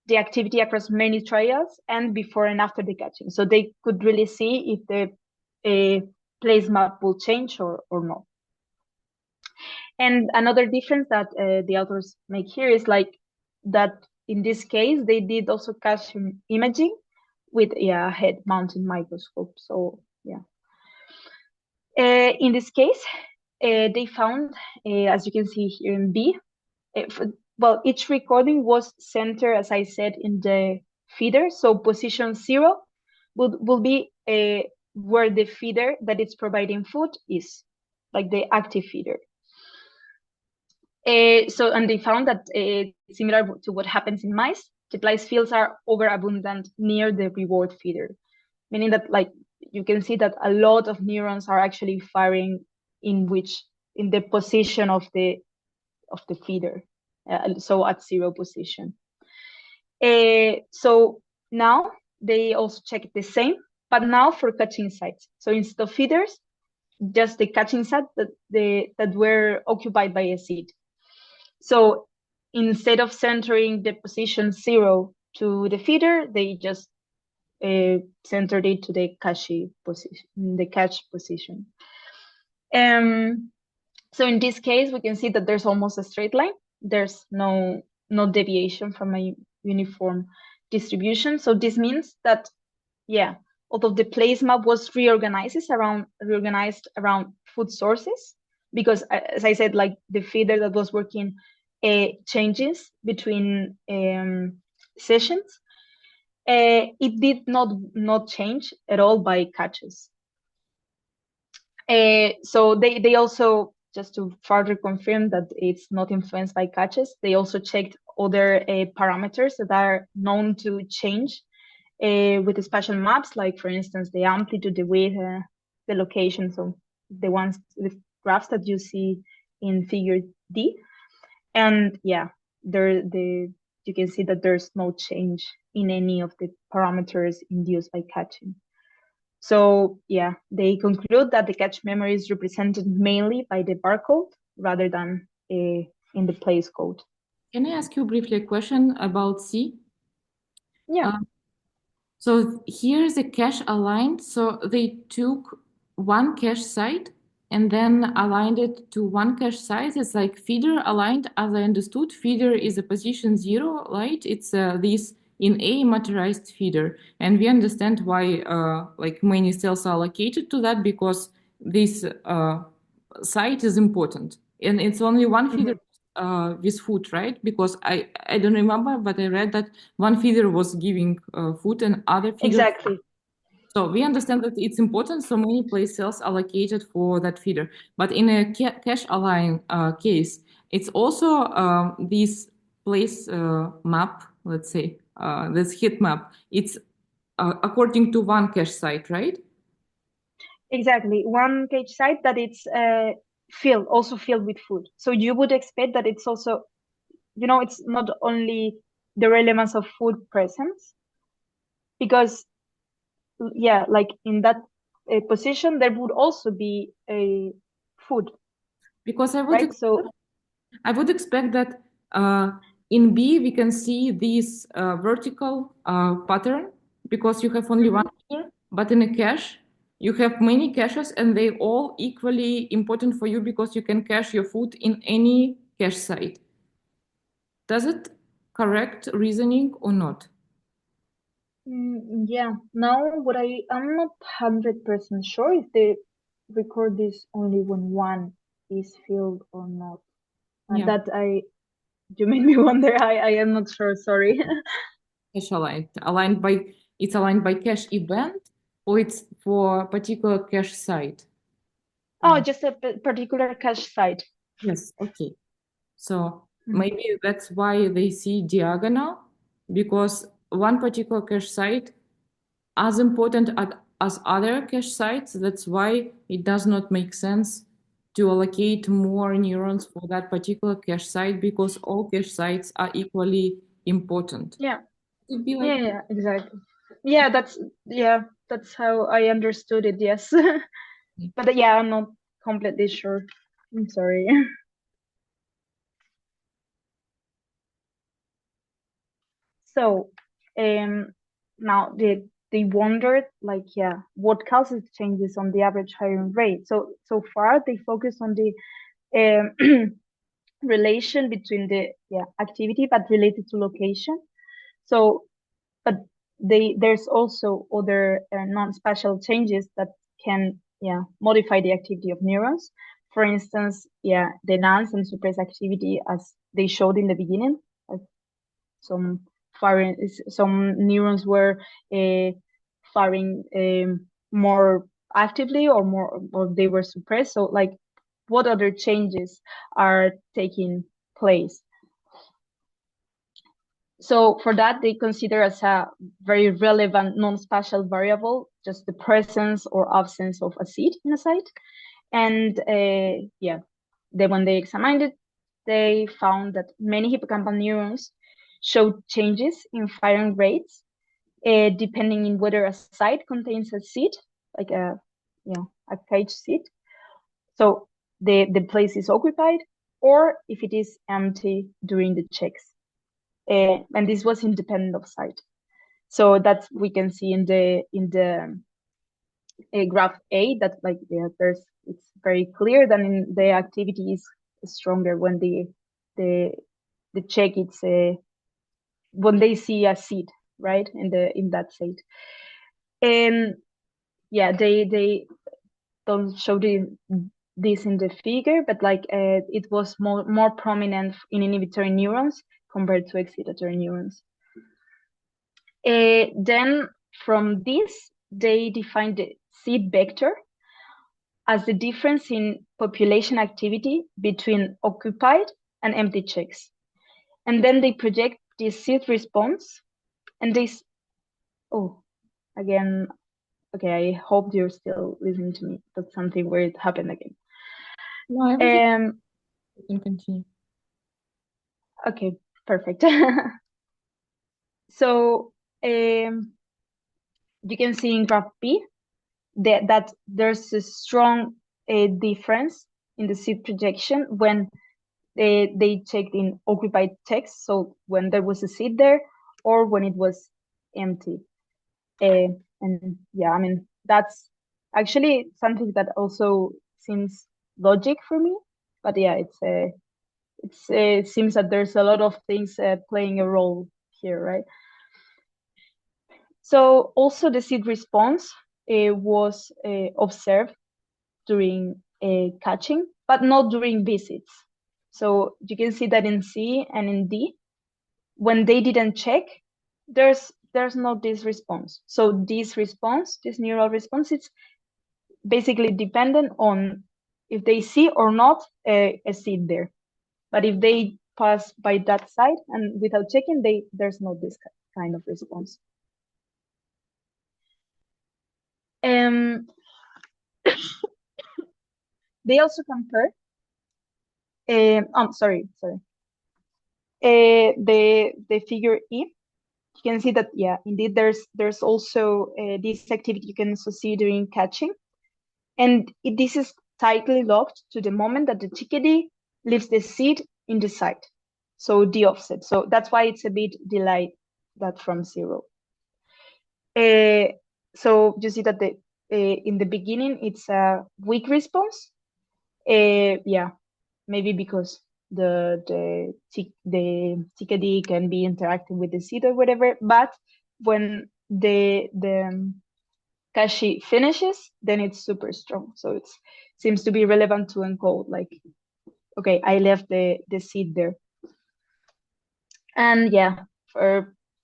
the activity across many trials and before and after the catching. So they could really see if the place map will change or not. And another difference that the authors make here is like that in this case, they did also cache imaging with a head-mounted microscope. So yeah. In this case, they found, as you can see here in B, well, each recording was centered, as I said, in the feeder. So position 0 will be where the feeder that it's providing food is, like the active feeder. And they found that similar to what happens in mice, the splice fields are overabundant near the reward feeder, meaning that like you can see that a lot of neurons are actually firing in the position of the feeder, so at 0 position. So now they also check the same, but now for catching sites. So instead of feeders, just the catching sites that were occupied by a seed. So instead of centering the position 0 to the feeder, they just centered it to the catch position. So in this case, we can see that there's almost a straight line. There's no deviation from a uniform distribution. So this means that, yeah, although the place map was reorganized around food sources, because as I said, like the feeder that was working changes between sessions. It did not change at all by catches. So they also, just to further confirm that it's not influenced by catches, they also checked other parameters that are known to change with the spatial maps, like for instance the amplitude, the width, the location, so the ones with graphs that you see in figure D. And yeah, you can see that there's no change in any of the parameters induced by catching. So yeah, they conclude that the catch memory is represented mainly by the barcode rather than in the place code. Can I ask you briefly a question about C? Yeah. So here's a cache aligned. So they took one cache site and then aligned it to one cache site. It's like feeder aligned, as I understood. Feeder is a position 0, right? It's this in A materialized feeder. And we understand why like many cells are allocated to that, because this site is important. And it's only one feeder with food, right? Because I don't remember, but I read that one feeder was giving food and other feeder. Exactly. So we understand that it's important, so many place cells allocated for that feeder. But in a cache align case, it's also this place map, let's say, this heat map. It's according to one cache site, right? Exactly. One cache site that it's also filled with food. So you would expect that it's also, it's not only the relevance of food presence, because yeah, like in that position, there would also be a food. Because I would right? I would expect that in B we can see this vertical pattern, because you have only one feeder, but in a cache you have many caches and they all equally important for you because you can cache your food in any cache site. Does it correct reasoning or not? Yeah, now what I'm not 100% sure if they record this only when one is filled or not. Yeah. You made me wonder. I am not sure, sorry. Cache aligned by cache event, or it's for a particular cache site? Oh, just a particular cache site. Yes, okay. So maybe that's why they see diagonal, because one particular cache site as important as other cache sites. That's why it does not make sense to allocate more neurons for that particular cache site, because all cache sites are equally important. Yeah. It'd be like Yeah, exactly. Yeah, that's how I understood it, yes. But yeah, I'm not completely sure. I'm sorry. So now they wondered, like, what causes changes on the average hiring rate. So far they focus on the relation between the activity, but related to location. So, but there's also other non-spatial changes that can modify the activity of neurons. For instance, the enhance and suppress activity, as they showed in the beginning, like some neurons were firing more actively, or they were suppressed. So, like, what other changes are taking place? So for that, they consider as a very relevant non-spatial variable just the presence or absence of a seed in a site. And then when they examined it, they found that many hippocampal neurons showed changes in firing rates depending on whether a site contains a seed, like a cage seed. So the place is occupied, or if it is empty during the checks. And this was independent of site. So that we can see in the graph A that it's very clear that in the activity is stronger when the check it's when they see a seed, right, in that state. And they don't show this in the figure, but it was more prominent in inhibitory neurons compared to excitatory neurons. Then from this, they defined the seed vector as the difference in population activity between occupied and empty checks. And then they project this seed response, and okay, I hope you're still listening to me. That's something where it happened again. No, everything you can continue. Okay, perfect. So you can see in graph B that there's a strong difference in the seed projection when they checked in occupied text, so when there was a seed there, or when it was empty. And I mean, that's actually something that also seems logic for me, but it seems that there's a lot of things playing a role here, right? So also the seed response was observed during catching, but not during visits. So you can see that in C and in D, when they didn't check, there's no this response. So this neural response, it's basically dependent on if they see or not a seed there. But if they pass by that side and without checking, there's no this kind of response. They also compare. Sorry. The figure E. You can see that indeed there's also this activity you can also see during catching, and this is tightly locked to the moment that the chickadee leaves the seed in the site, so the offset. So that's why it's a bit delayed that from 0. So you see that in the beginning it's a weak response. Maybe because the chickadee can be interacting with the seed or whatever, but when the kashi finishes, then it's super strong. So it seems to be relevant to encode, like, okay, I left the seed there. And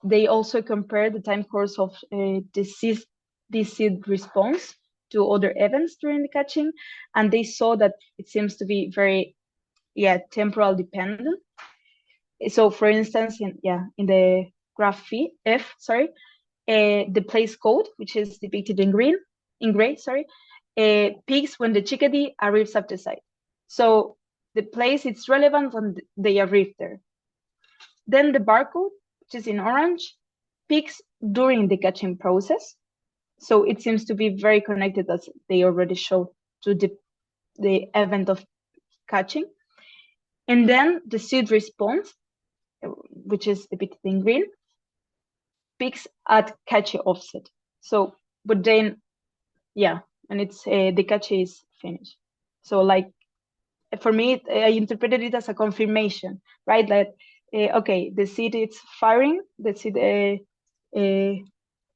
they also compare the time course of this seed response to other events during the catching, and they saw that it seems to be very temporal dependent. So for instance, in the graph F, the place code, which is depicted in gray, peaks when the chickadee arrives at the site. So the place it's relevant when they arrive there. Then the barcode, which is in orange, peaks during the catching process. So it seems to be very connected, as they already showed, to the event of catching. And then the seed response, which is depicted in green, peaks at catchy offset. So, but then, and it's the catchy is finished. So like for me, I interpreted it as a confirmation, right? That okay, the seed is firing, the seed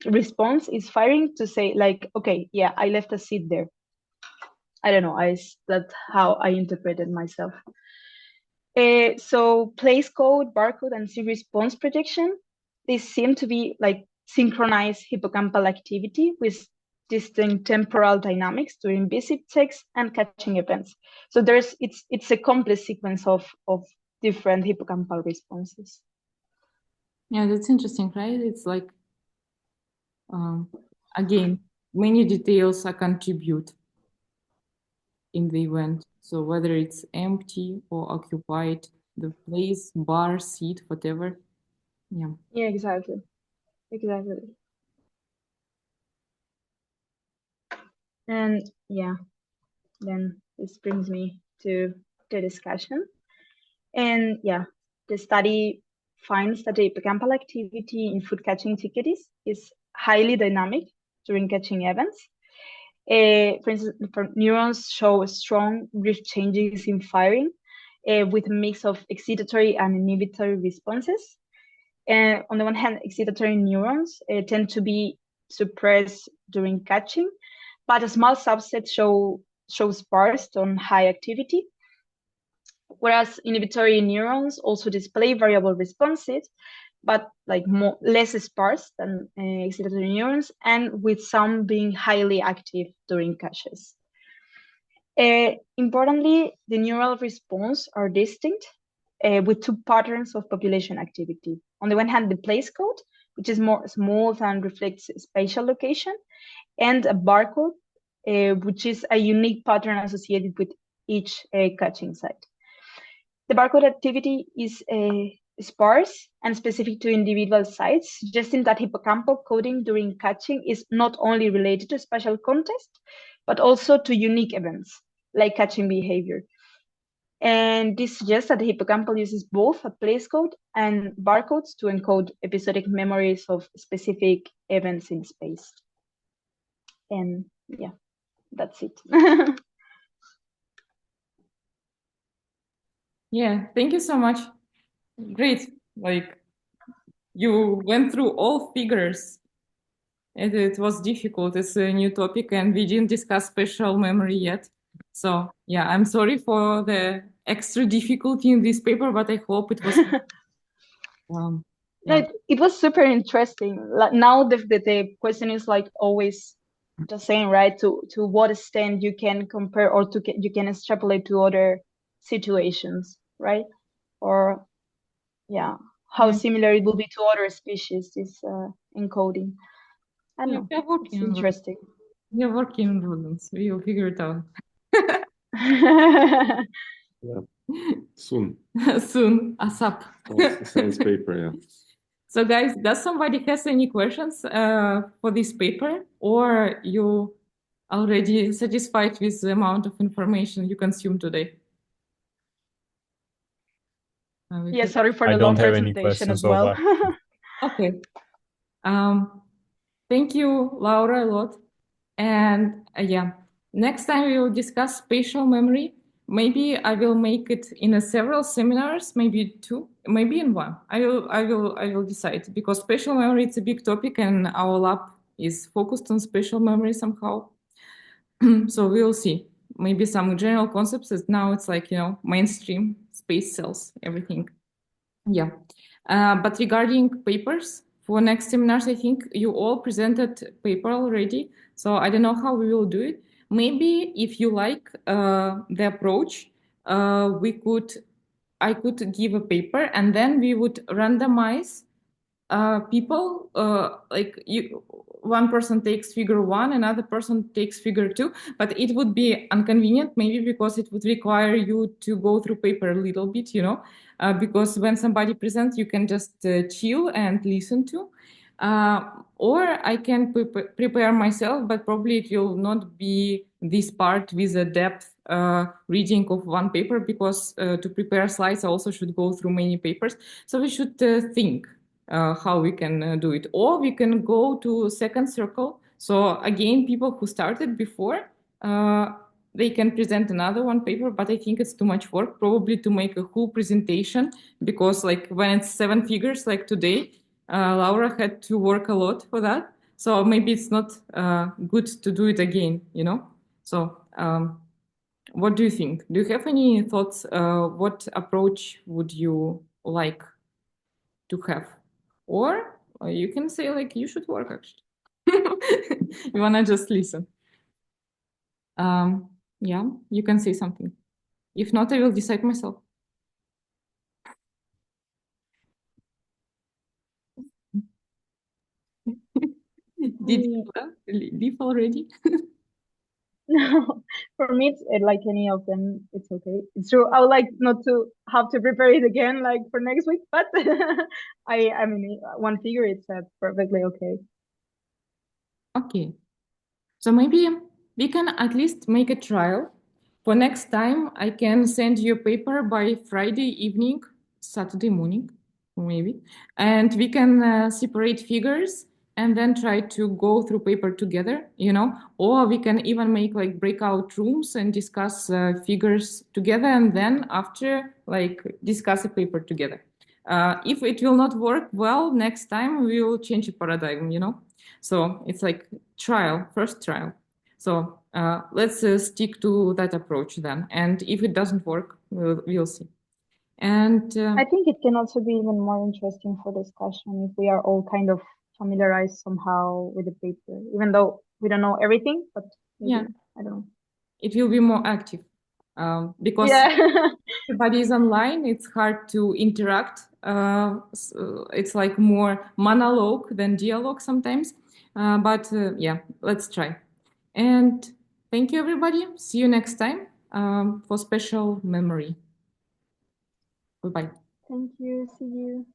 response is firing to say like, okay, yeah, I left a seed there. I don't know. That's how I interpreted myself. So place code, barcode, and seed response projection, they seem to be like synchronized hippocampal activity with distinct temporal dynamics during visit checks and catching events. So it's a complex sequence of different hippocampal responses. Yeah, that's interesting, right? It's like, again, many details are contribute in the event. So whether it's empty or occupied, the place, bar, seat, whatever. Yeah. Yeah, exactly. And yeah, then this brings me to the discussion. And yeah, the study finds that the hippocampal activity in food catching chickadees is highly dynamic during catching events. For instance, neurons show strong drift changes in firing with a mix of excitatory and inhibitory responses. On the one hand, excitatory neurons tend to be suppressed during catching, but a small subset shows bursts on high activity, whereas inhibitory neurons also display variable responses, but like less sparse than excitatory neurons, and with some being highly active during catches. Importantly, the neural response are distinct with two patterns of population activity. On the one hand, the place code, which is more smooth and reflects spatial location, and a barcode, which is a unique pattern associated with each catching site. The barcode activity is sparse and specific to individual sites, suggesting that hippocampal coding during catching is not only related to spatial context, but also to unique events like catching behavior. And this suggests that the hippocampal uses both a place code and barcodes to encode episodic memories of specific events in space. And yeah, that's it. Yeah, thank you so much. Great. Like, you went through all figures. And it was difficult. It's a new topic and we didn't discuss spatial memory yet. So yeah, I'm sorry for the extra difficulty in this paper, but I hope it was yeah. It was super interesting. Like now the question is like always the same, right? To what extent you can compare or you can extrapolate to other situations, right? Or yeah, how similar it will be to other species, this encoding. I don't know. It's interesting. We're working on rodents. We will figure it out. Yeah. Soon. Soon, ASAP. Science paper, yeah. So guys, does somebody has any questions for this paper, or you already satisfied with the amount of information you consumed today? Yeah, sorry for the long presentation as well. Okay. Thank you, Laura, a lot. And yeah, next time we will discuss spatial memory. Maybe I will make it in several seminars, maybe 2, maybe in 1. I will decide, because spatial memory is a big topic and our lab is focused on spatial memory somehow. So we will see. Maybe some general concepts. Now it's like, mainstream, space cells, everything. Yeah. But regarding papers, for next seminars, I think you all presented paper already. So I don't know how we will do it. Maybe if you like the approach, I could give a paper and then we would randomize people, one person takes figure 1, another person takes figure 2, but it would be inconvenient maybe because it would require you to go through paper a little bit, because when somebody presents, you can just chill and listen to. Or I can prepare myself, but probably it will not be this part with a depth reading of one paper, because to prepare slides, I also should go through many papers. So we should think how we can do it. Or we can go to second circle. So again, people who started before, they can present another one paper, but I think it's too much work probably to make a whole presentation, because like when it's 7 figures like today, Laura had to work a lot for that. So maybe it's not good to do it again, you know? So what do you think? Do you have any thoughts? What approach would you like to have? Or you can say like, you should work actually. You wanna just listen. Yeah, you can say something. If not, I will decide myself. Did you leave already? No, for me, it's like any of them, it's okay. It's true. I would like not to have to prepare it again, like for next week, but I mean, one figure, it's perfectly okay. Okay. So maybe we can at least make a trial. For next time, I can send you a paper by Friday evening, Saturday morning, maybe. And we can separate figures and then try to go through paper together, you know, or we can even make like breakout rooms and discuss figures together, and then after like discuss a paper together. If it will not work well next time, we will change the paradigm, you know. So it's like first trial. So let's stick to that approach then. And if it doesn't work, we'll see. And I think it can also be even more interesting for discussion if we are all kind of familiarized somehow with the paper, even though we don't know everything, but maybe, yeah, I don't know. it will be more active because Yeah. everybody is online. It's hard to interact. So it's like more monologue than dialogue sometimes. But yeah, let's try. And thank you, everybody. See you next time for special memory. Bye-bye. Thank you. See you.